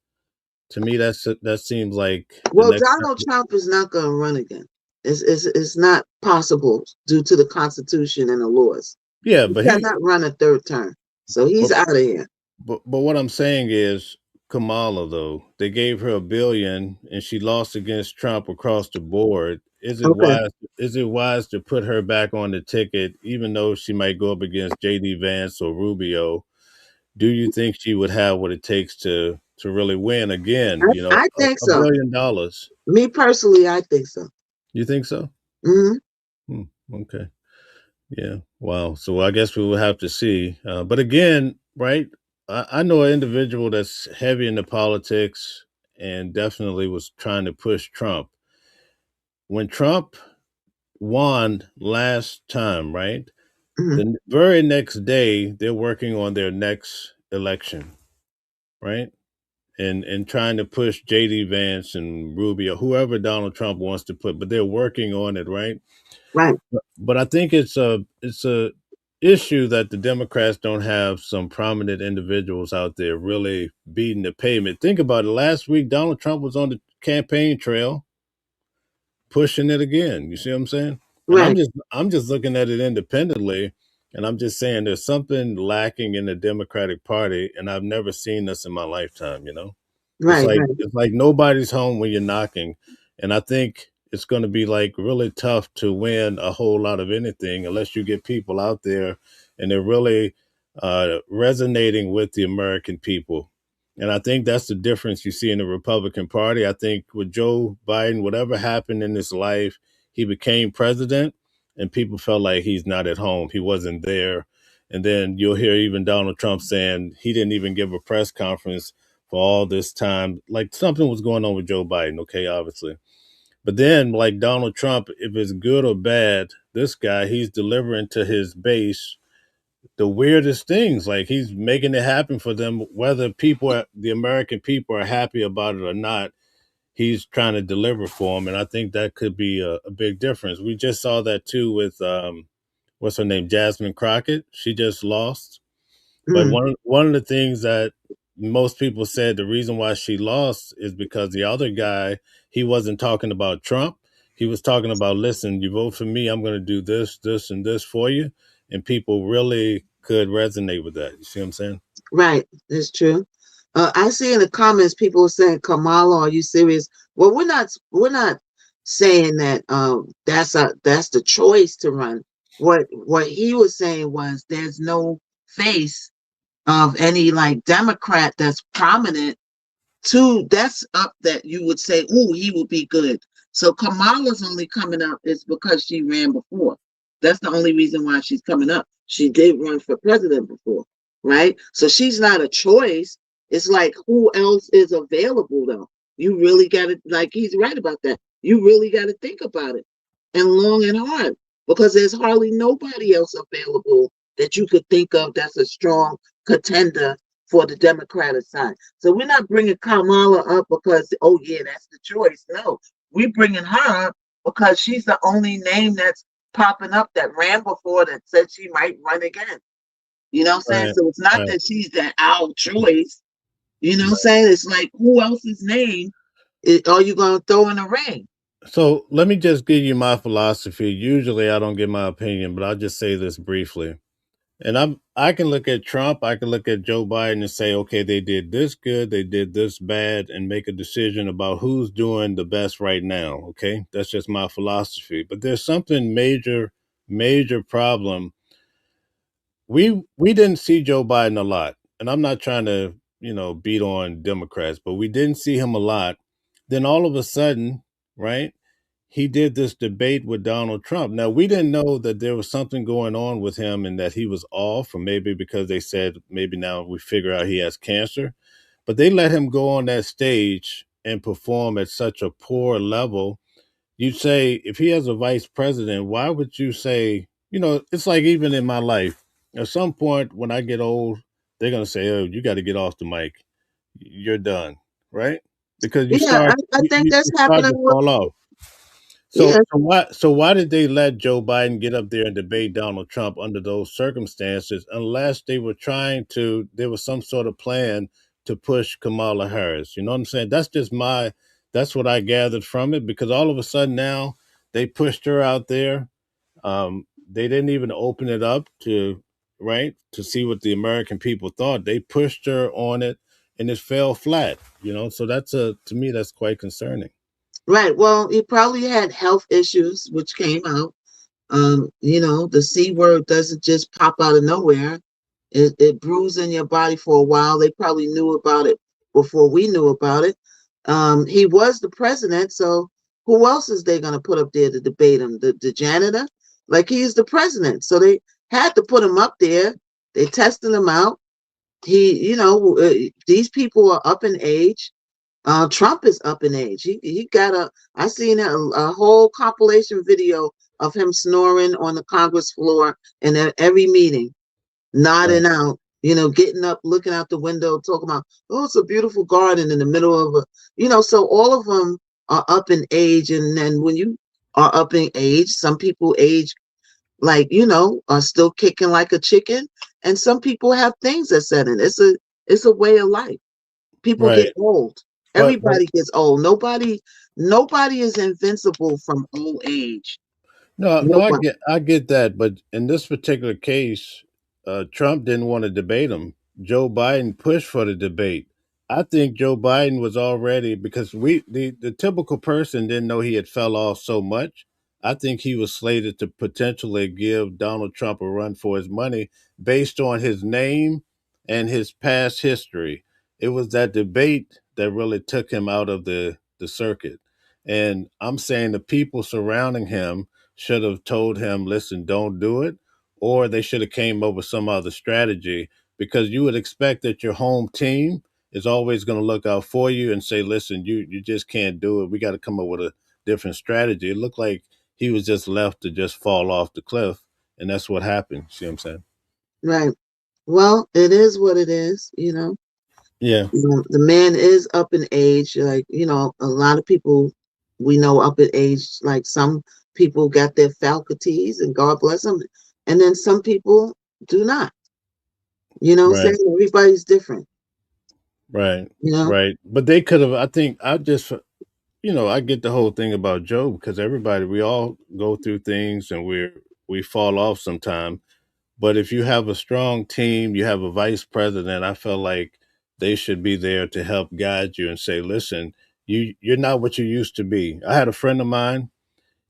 to me that seems like the Well, next Donald Trump is not going to run again. It's not possible due to the Constitution and the laws. Yeah, He but cannot run a third term, so he's but, out of here. but what I'm saying is Kamala though, they gave her $1 billion and she lost against Trump across the board. is it Okay. wise? Is it wise to put her back on the ticket, even though she might go up against J.D. Vance or Rubio? Do you think she would have what it takes to really win again? I, You know, I think a so. $1 billion. Me personally, I think so. You think so? Hmm. Hmm, okay. Yeah. Wow. So I guess we will have to see. But again, right? I know an individual that's heavy into politics and definitely was trying to push Trump. When Trump won last time, right? Hmm. The very next day, they're working on their next election, right? And trying to push JD Vance and Rubio, whoever Donald Trump wants to put, but they're working on it, right? Right. But I think it's a issue that the Democrats don't have some prominent individuals out there really beating the pavement. Think about it. Last week, Donald Trump was on the campaign trail pushing it again. You see what I'm saying? And I'm Right. just I'm just looking at it independently, and I'm just saying there's something lacking in the Democratic Party, and I've never seen this in my lifetime. It's Right. like Right. it's like nobody's home when you're knocking, and I think it's going to be like really tough to win a whole lot of anything unless you get people out there and they're really resonating with the American people. And I think that's the difference you see in the Republican Party. I think with Joe Biden, whatever happened in his life, he became president, and people felt like he's not at home. He wasn't there. And then you'll hear even Donald Trump saying he didn't even give a press conference for all this time. Like something was going on with Joe Biden, okay, obviously. But then, like Donald Trump, if it's good or bad, this guy, he's delivering to his base the weirdest things. Like he's making it happen for them, whether the American people are happy about it or not. He's trying to deliver for them. And I think that could be a big difference. We just saw that too with, what's her name? Jasmine Crockett. She just lost. But Mm. one of the things that most people said the reason why she lost is because the other guy, he wasn't talking about Trump. He was talking about, listen, you vote for me, I'm going to do this, this, and this for you. And people really could resonate with that. You see what I'm saying? Right. That's true. I see in the comments people are saying, Kamala, are you serious? Well, we're not saying that that's the choice to run. What he was saying was there's no face of any like Democrat that's prominent two, that's up that you would say, oh, he would be good. So Kamala's only coming up is because she ran before. That's the only reason why she's coming up. She did run for president before, right? So she's not a choice. It's like who else is available though? You really got to, like he's right about that. You really got to think about it and long and hard because there's hardly nobody else available that you could think of that's a strong contender for the Democratic side. So we're not bringing Kamala up because, oh, yeah, that's the choice. No, we're bringing her up because she's the only name that's popping up that ran before that said she might run again. You know what I'm saying? Right. So it's not Right. that she's the our choice. You know what I'm saying? It's like, who else's name are you going to throw in the ring? So let me just give you my philosophy. Usually I don't give my opinion, but I'll just say this briefly. And I can look at Trump, I can look at Joe Biden and say, okay, they did this good, they did this bad, and make a decision about who's doing the best right now. Okay. That's just my philosophy. But there's something major problem. We didn't see Joe Biden a lot. And I'm not trying to, beat on Democrats, but we didn't see him a lot. Then all of a sudden, right? He did this debate with Donald Trump. Now, we didn't know that there was something going on with him and that he was off, or maybe because they said maybe now we figure out he has cancer. But they let him go on that stage and perform at such a poor level. You'd say, if he has a vice president, why would you say, it's like even in my life, at some point when I get old, they're going to say, oh, you got to get off the mic. You're done, right? Because you Yeah, start I you, think you that's you start happening to with, fall off. yeah, So why did they let Joe Biden get up there and debate Donald Trump under those circumstances unless there was some sort of plan to push Kamala Harris? You know what I'm saying? That's what I gathered from it, because all of a sudden now they pushed her out there. They didn't even open it up to see what the American people thought. They pushed her on it and it fell flat, so to me that's quite concerning. Right. Well, he probably had health issues, which came out. The C word doesn't just pop out of nowhere. It brews in your body for a while. They probably knew about it before we knew about it. He was the president, so who else is they going to put up there to debate him? The janitor? Like, he's the president, so they had to put him up there. They tested him out. These people are up in age. Trump is up in age. He got I seen a whole compilation video of him snoring on the Congress floor and at every meeting, Right. nodding out, getting up, looking out the window, talking about, oh, it's a beautiful garden in the middle of so all of them are up in age. And then when you are up in age, some people age like, are still kicking like a chicken. And some people have things that set in. It's a way of life. People get Right. old. But Everybody gets old. Nobody is invincible from old age. no, I Nobody. get that, but in this particular case, Trump didn't want to debate him. Joe Biden pushed for the debate. I think Joe Biden was already, because the typical person didn't know he had fell off so much. I think he was slated to potentially give Donald Trump a run for his money based on his name and his past history. It was that debate that really took him out of the circuit. And I'm saying the people surrounding him should have told him, listen, don't do it, or they should have came up with some other strategy, because you would expect that your home team is always going to look out for you and say, listen, you just can't do it. We got to come up with a different strategy. It looked like he was just left to just fall off the cliff, and that's what happened. See what I'm saying? Right. Well, it is what it is. Yeah. The man is up in age. Like, a lot of people we know up in age, like some people got their faculties and God bless them. And then some people do not. What I'm Right. saying? Everybody's different, Right. you know? Right. But they could have, I think, I get the whole thing about Joe, because everybody, we all go through things and we fall off sometime. But if you have a strong team, you have a vice president, I feel like they should be there to help guide you and say, listen, you're not what you used to be. I had a friend of mine,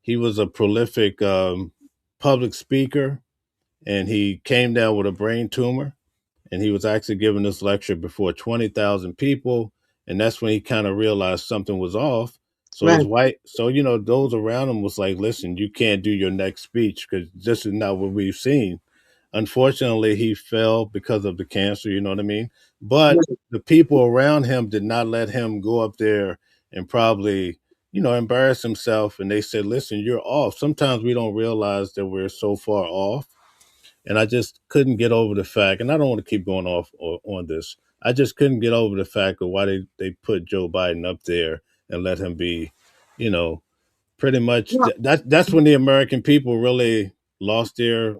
he was a prolific public speaker, and he came down with a brain tumor, and he was actually giving this lecture before 20,000 people. And that's when he kind of realized something was off. So his Right, wife, those around him was like, listen, you can't do your next speech because this is not what we've seen. Unfortunately, he fell because of the cancer, you know what I mean? But right, the people around him did not let him go up there and probably, embarrass himself. And they said, listen, you're off. Sometimes we don't realize that we're so far off. And I just couldn't get over the fact, and I don't want to keep going off on this. I just couldn't get over the fact of why they put Joe Biden up there and let him be, you know, pretty much well, that's when the American people really lost their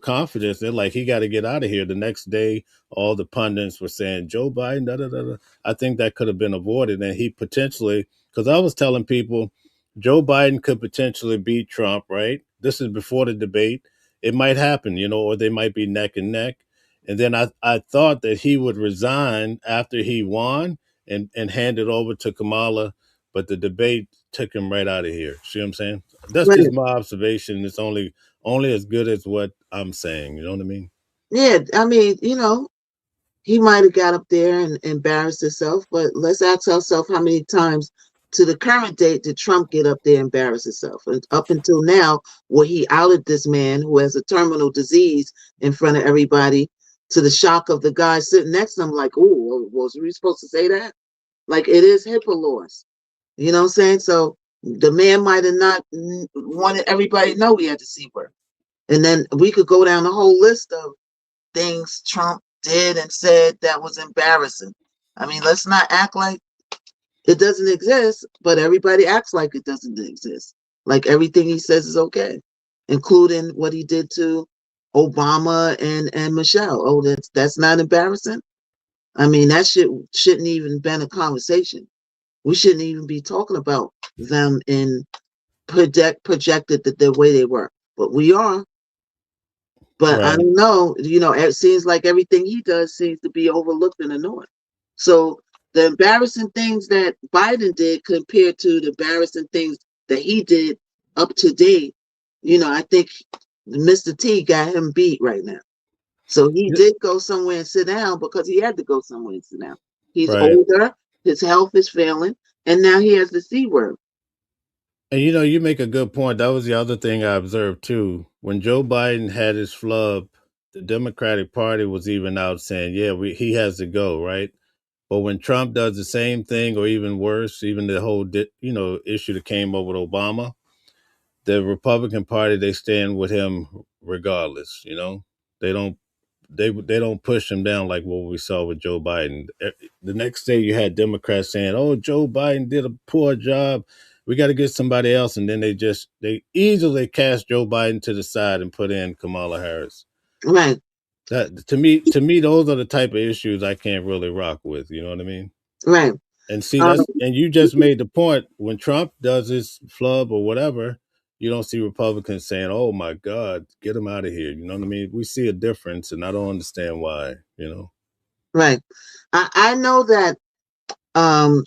confidence. They're like, he got to get out of here. The next day, all the pundits were saying Joe Biden. Da, da, da, da. I think that could have been avoided, and he potentially, because I was telling people, Joe Biden could potentially beat Trump. Right? This is before the debate. It might happen, or they might be neck and neck. And then I thought that he would resign after he won and hand it over to Kamala, but the debate took him right out of here. See what I'm saying? That's right. just my observation. It's only as good as what I'm saying. You know what I mean? Yeah, I mean, he might have got up there and embarrassed himself, but let's ask ourselves how many times to the current date did Trump get up there and embarrass himself? And up until now, where he outed this man who has a terminal disease in front of everybody, to the shock of the guy sitting next to him, like, oh, was we supposed to say that? Like, it is HIPAA laws. You know what I'm saying? So the man might have not wanted everybody to know he had the C word. And then we could go down the whole list of things Trump did and said that was embarrassing. I mean, let's not act like it doesn't exist, but everybody acts like it doesn't exist. Like everything he says is okay, including what he did to Obama and Michelle. Oh, that's not embarrassing. I mean, that shouldn't even been a conversation. We shouldn't even be talking about them in projected that the way they were, but we are. But I Right. don't know, it seems like everything he does seems to be overlooked and ignored. So The embarrassing things that Biden did compared to the embarrassing things that he did up to date, I think Mr. T got him beat right now. So he did go somewhere and sit down because he had to go somewhere and sit down. He's Right. older, his health is failing, and now he has the C word. And you make a good point. That was the other thing I observed too. When Joe Biden had his flub, the Democratic Party was even out saying, "Yeah, he has to go," right? But when Trump does the same thing, or even worse, even the whole issue that came up with Obama, the Republican Party, they stand with him regardless. They don't they don't push him down like what we saw with Joe Biden. The next day, you had Democrats saying, "Oh, Joe Biden did a poor job. We got to get somebody else," and then they easily cast Joe Biden to the side and put in Kamala Harris. Right. That to me, those are the type of issues I can't really rock with. You know what I mean? Right. And see, Um, and you just made the point. When Trump does his flub or whatever, you don't see Republicans saying, "Oh my God, get him out of here." You know what I mean? We see a difference, and I don't understand why. right. I know that um,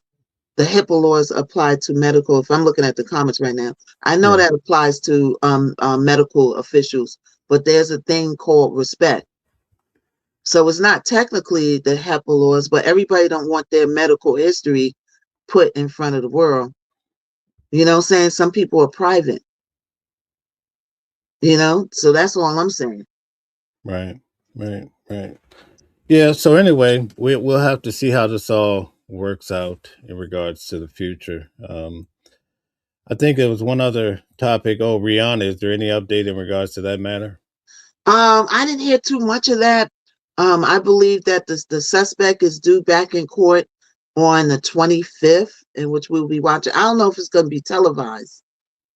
the HIPAA laws apply to medical. If I'm looking at the comments right now, I know Yeah. that applies to medical officials, but there's a thing called respect. So it's not technically the HIPAA laws, but everybody don't want their medical history put in front of the world. You know what I'm saying? Some people are private, so that's all I'm saying. Right. Right. Right. Yeah. So anyway, we'll have to see how this all works out in regards to the future. I think there was one other topic. Oh, Rihanna. Is there any update in regards to that matter? I didn't hear too much of that. I believe that the suspect is due back in court on the 25th, in which we'll be watching. I don't know if it's going to be televised,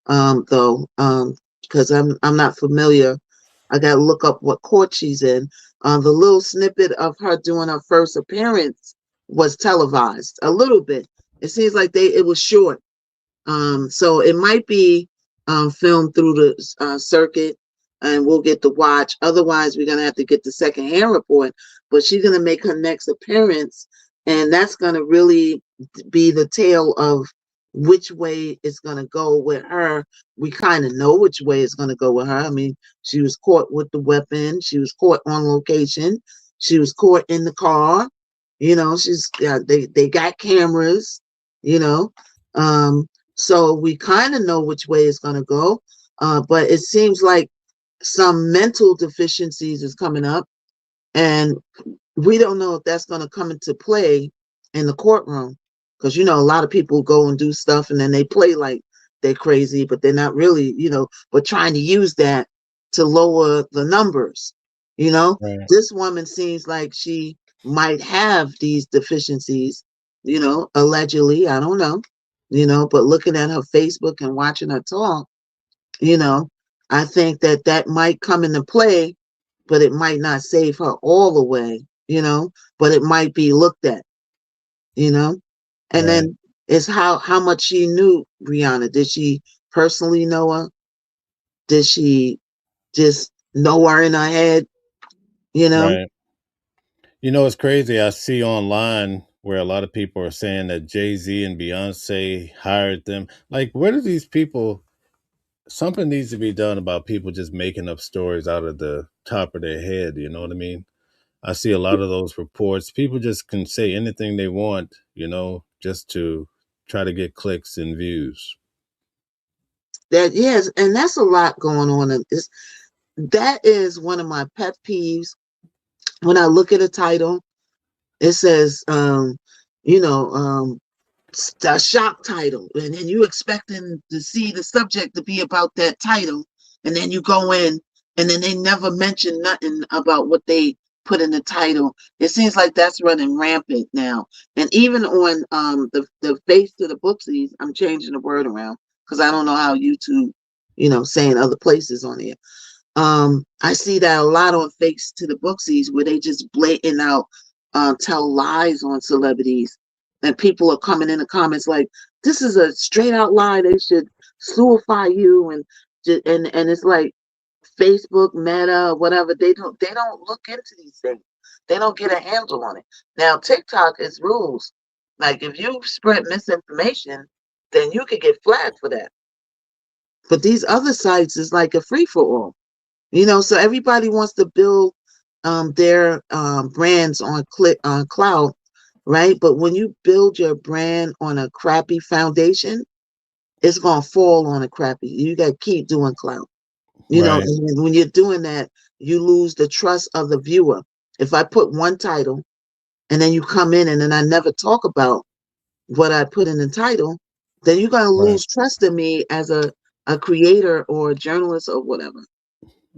though, because I'm not familiar. I got to look up what court she's in. The little snippet of her doing her first appearance was televised a little bit. It seems like it was short. So it might be filmed through the circuit, and we'll get to watch. Otherwise, we're gonna have to get the second-hand report. But she's gonna make her next appearance, and that's gonna really be the tale of which way it's gonna go with her. We kind of know which way it's gonna go with her. I mean, she was caught with the weapon. She was caught on location. She was caught in the car. They got cameras. You know. Um, so we kind of know which way it's going to go. But it seems like some mental deficiencies is coming up, and we don't know if that's going to come into play in the courtroom, because a lot of people go and do stuff and then they play like they're crazy, but they're not really, but trying to use that to lower the numbers. Right. This woman seems like she might have these deficiencies, allegedly. I don't know, but looking at her Facebook and watching her talk, you know, I think that might come into play, but it might not save her all the way, but it might be looked at, you know. And Right. then it's how much she knew Brianna. Did she personally know her? Did she just know her in her head? You know? Right. It's crazy. I see online where a lot of people are saying that Jay-Z and Beyonce hired them. Like, where do these people? Something needs to be done about people just making up stories out of the top of their head. You know what I mean? I see a lot of those reports. People just can say anything they want, just to try to get clicks and views. That yes, and that's a lot going on. That is one of my pet peeves. When I look at a title, it says, you know, um, a shock title, and then you expecting to see the subject to be about that title, and then you go in, and then they never mention nothing about what they put in the title. It seems like that's running rampant now. And even on the face to the booksies, I'm changing the word around because I don't know how YouTube, saying other places on here. I see that a lot on fakes to the booksies where they just blatant out tell lies on celebrities, and people are coming in the comments like, "This is a straight out lie. They should suify you," and it's like Facebook, Meta, whatever. They don't look into these things. They don't get a handle on it. Now TikTok is rules. Like if you spread misinformation, then you could get flagged for that. But these other sites is like a free for all, so everybody wants to build their brands on cloud, right? But when you build your brand on a crappy foundation, it's gonna fall on a crappy. You got to keep doing cloud, Right. and when you're doing that, you lose the trust of the viewer. If I put one title and then you come in and then I never talk about what I put in the title, then you're gonna Right. lose trust in me as a creator or a journalist or whatever.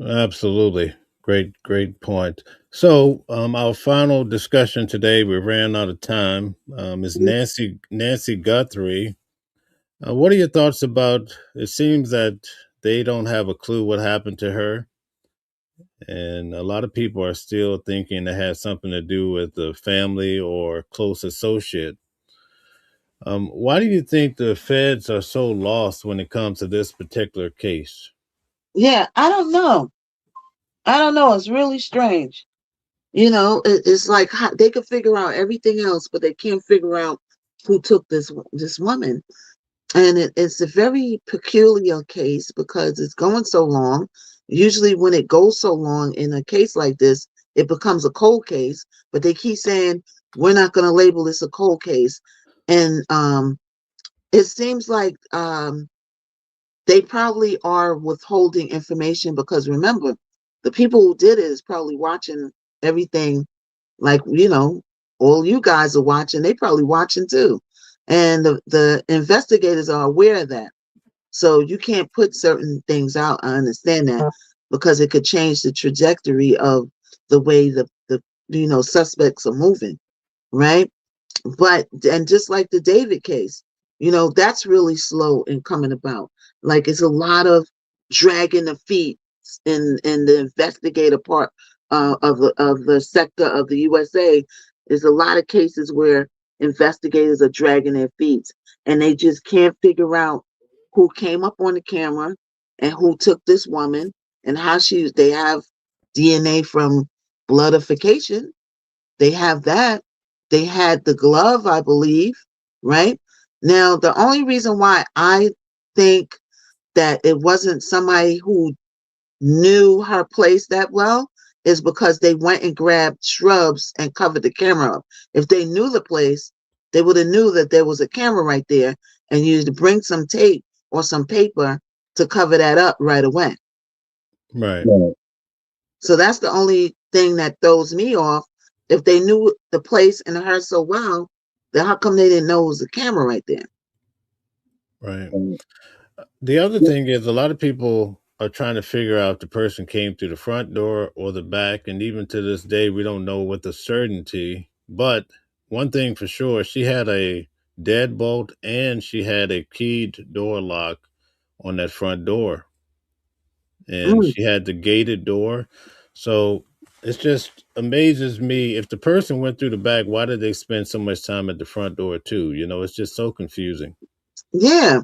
Absolutely. Great point. So, our final discussion today, we ran out of time, is Nancy Guthrie. What are your thoughts about? It seems that they don't have a clue what happened to her, and a lot of people are still thinking it had something to do with the family or close associate. Why do you think the feds are so lost when it comes to this particular case? Yeah, I don't know. I don't know. It's really strange. It's like they could figure out everything else, but they can't figure out who took this woman. And it's a very peculiar case because it's going so long. Usually, when it goes so long in a case like this, it becomes a cold case. But they keep saying we're not going to label this a cold case, and it seems like they probably are withholding information because remember, the people who did it is probably watching everything. Like all you guys are watching. They probably watching too, and the investigators are aware of that. So you can't put certain things out. I understand that because it could change the trajectory of the way the suspects are moving, right? But and just like the David case, that's really slow in coming about. Like it's a lot of dragging the feet in the investigator part of the sector of the USA. There's a lot of cases where investigators are dragging their feet and they just can't figure out who came up on the camera and who took this woman and how they have DNA from bloodification. They have that. They had the glove, I believe, right? Now, the only reason why I think that it wasn't somebody who knew her place that well is because they went and grabbed shrubs and covered the camera up. If they knew the place, they would have knew that there was a camera right there and used to bring some tape or some paper to cover that up right away. Right. So that's the only thing that throws me off. If they knew the place and her so well, then how come they didn't know it was a camera right there? Right. The other thing is a lot of people are trying to figure out if the person came through the front door or the back, and even to this day, we don't know with a certainty. But one thing for sure, she had a deadbolt and she had a keyed door lock on that front door, and Mm, she had the gated door. So it just amazes me if the person went through the back, why did they spend so much time at the front door too? It's just so confusing. yeah.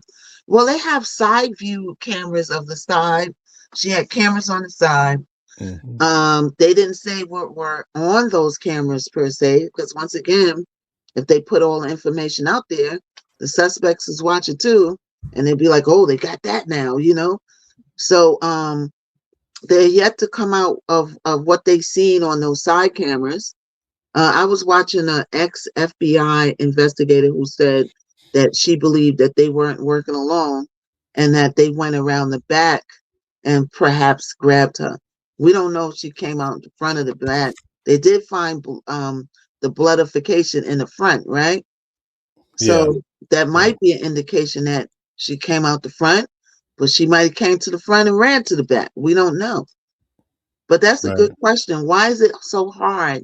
Well, they have side view cameras of the side. She had cameras on the side. Hmm. They didn't say what were on those cameras per se, because once again, if they put all the information out there, the suspects is watching too, and they'd be like, "Oh, they got that now." So they're yet to come out of what they seen on those side cameras. I was watching an ex FBI investigator who said that she believed that they weren't working alone and that they went around the back and perhaps grabbed her. We don't know if she came out the front of the back. They did find the bloodification in the front, right? Yeah. So that Yeah. might be an indication that she came out the front, but she might have came to the front and ran to the back. We don't know. But that's a good Right. question. Why is it so hard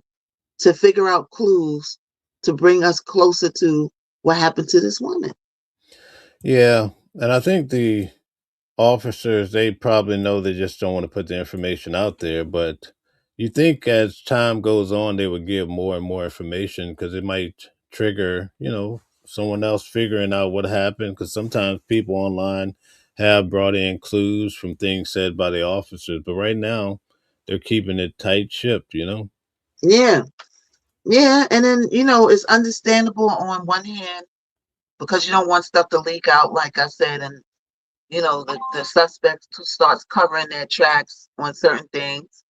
to figure out clues to bring us closer to what happened to this woman? Yeah. And I think the officers, they probably know they just don't want to put the information out there. But you think as time goes on, they would give more and more information because it might trigger, someone else figuring out what happened. Because sometimes people online have brought in clues from things said by the officers. But right now, they're keeping it tight shipped. Yeah. Yeah, and then it's understandable on one hand because you don't want stuff to leak out, like I said, and the suspect starts covering their tracks on certain things.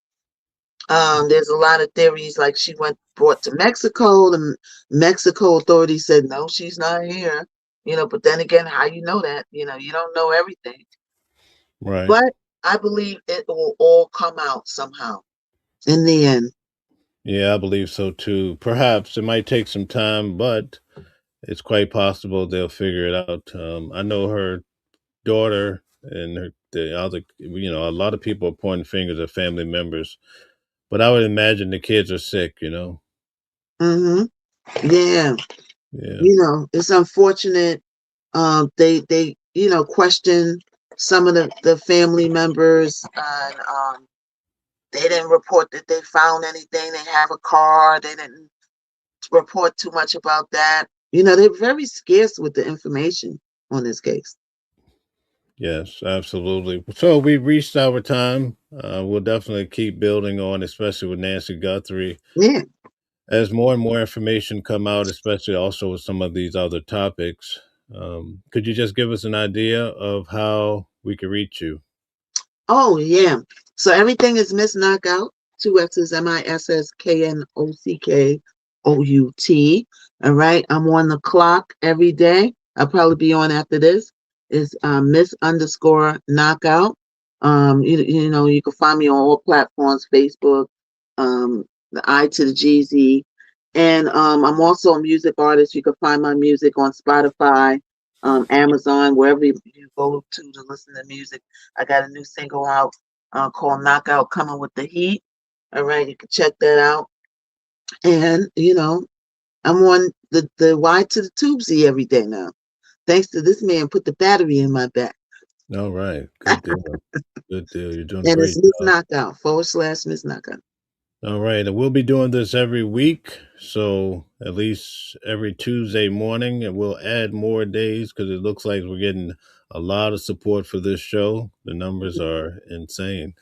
There's a lot of theories, like she went brought to Mexico. The Mexico authorities said no, she's not here. But then again, how you know that? You don't know everything. Right. But I believe it will all come out somehow in the end. Yeah, I believe so too. Perhaps it might take some time, but it's quite possible they'll figure it out. I know her daughter and the other, a lot of people are pointing fingers at family members, but I would imagine the kids are sick. Mm-hmm. Yeah. Yeah. It's unfortunate. They question some of the family members, and they didn't report that they found anything. They have a car. They didn't report too much about that. They're very scarce with the information on this case. Yes, absolutely. So we've reached our time. We'll definitely keep building on, especially with Nancy Guthrie. Yeah. As more and more information come out, especially also with some of these other topics, could you just give us an idea of how we can reach you? Oh, yeah. So everything is Miss Knockout. 2 X's, MISSKNOCKOUT. All right. I'm on the clock every day. I'll probably be on after this. Is Miss_Knockout. You can find me on all platforms, Facebook, the I to the GZ. And I'm also a music artist. You can find my music on Spotify, Amazon, wherever you go to listen to music. I got a new single out called Knockout, coming with the heat. All right, you can check that out. And I'm on the Y to the Tubesy every day now, thanks to this man put the battery in my back. All right, good deal. Good deal. You're doing a And great it's Miss job. Knockout / Miss Knockout. All right, and we'll be doing this every week, so at least every Tuesday morning, and we'll add more days because it looks like we're getting a lot of support for this show. The numbers are insane.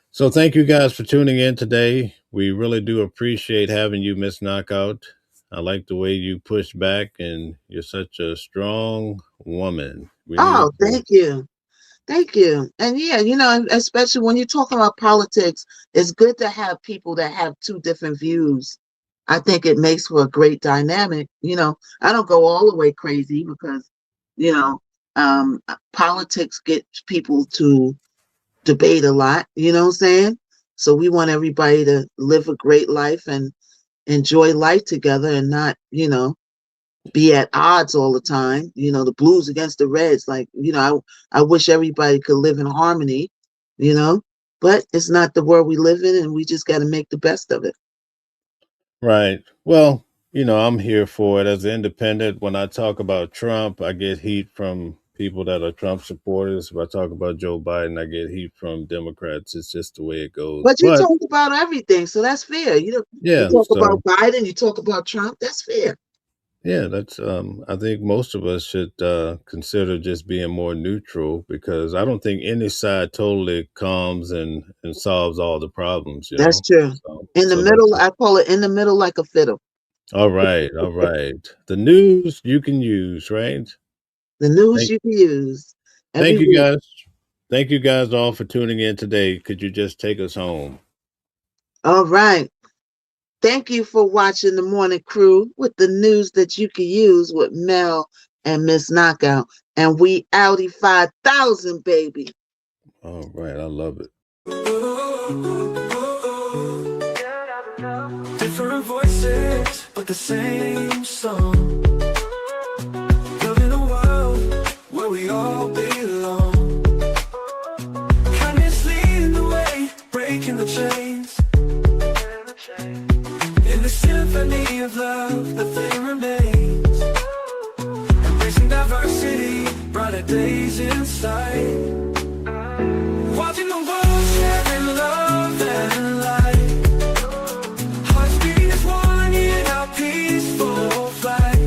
So thank you guys for tuning in today. We really do appreciate having you, Miss Knockout. I like the way you push back, and you're such a strong woman. We need Oh, thank you. Thank you. And yeah, especially when you're talking about politics, it's good to have people that have two different views. I think it makes for a great dynamic. I don't go all the way crazy because, you know, politics gets people to debate a lot, you know what I'm saying? So we want everybody to live a great life and enjoy life together and not, be at odds all the time. The Blues against the Reds. Like, I wish everybody could live in harmony, but it's not the world we live in, and we just got to make the best of it. Right. Well, I'm here for it as an independent. When I talk about Trump, I get heat from people that are Trump supporters. If I talk about Joe Biden, I get heat from Democrats. It's just the way it goes. But you But talk about everything, so that's fair. You yeah, talk so about Biden, you talk about Trump, that's fair. yeah, that's I think most of us should consider just being more neutral because I don't think any side totally calms and solves all the problems. That's true. So In the so that's middle, I call it in the middle like a fiddle. all right, all right. The news you can use, right? The news Thank you can use every thank you week. guys. Thank you guys all for tuning in today. Could you just take us home? All right. Thank you for watching the Morning Crew with the news that you can use with Mel and Miss Knockout. And we outie 5,000, baby. All right, I love it. Different voices, but the same song. Building a world where we all belong. Kindness leading the way, breaking the chains. In the symphony of love, the thing remains. Embracing diversity, brighter days in sight. Watching the world sharing love and light. Hearts beat as one in our peaceful flight.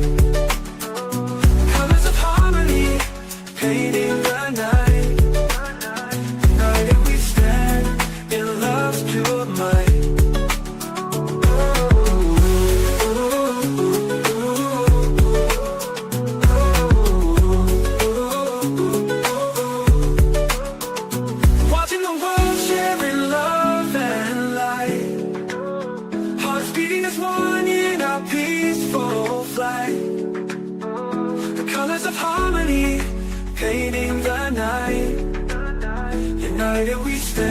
Colors of harmony, painting the night. United we stand in love's pure might. united we stand.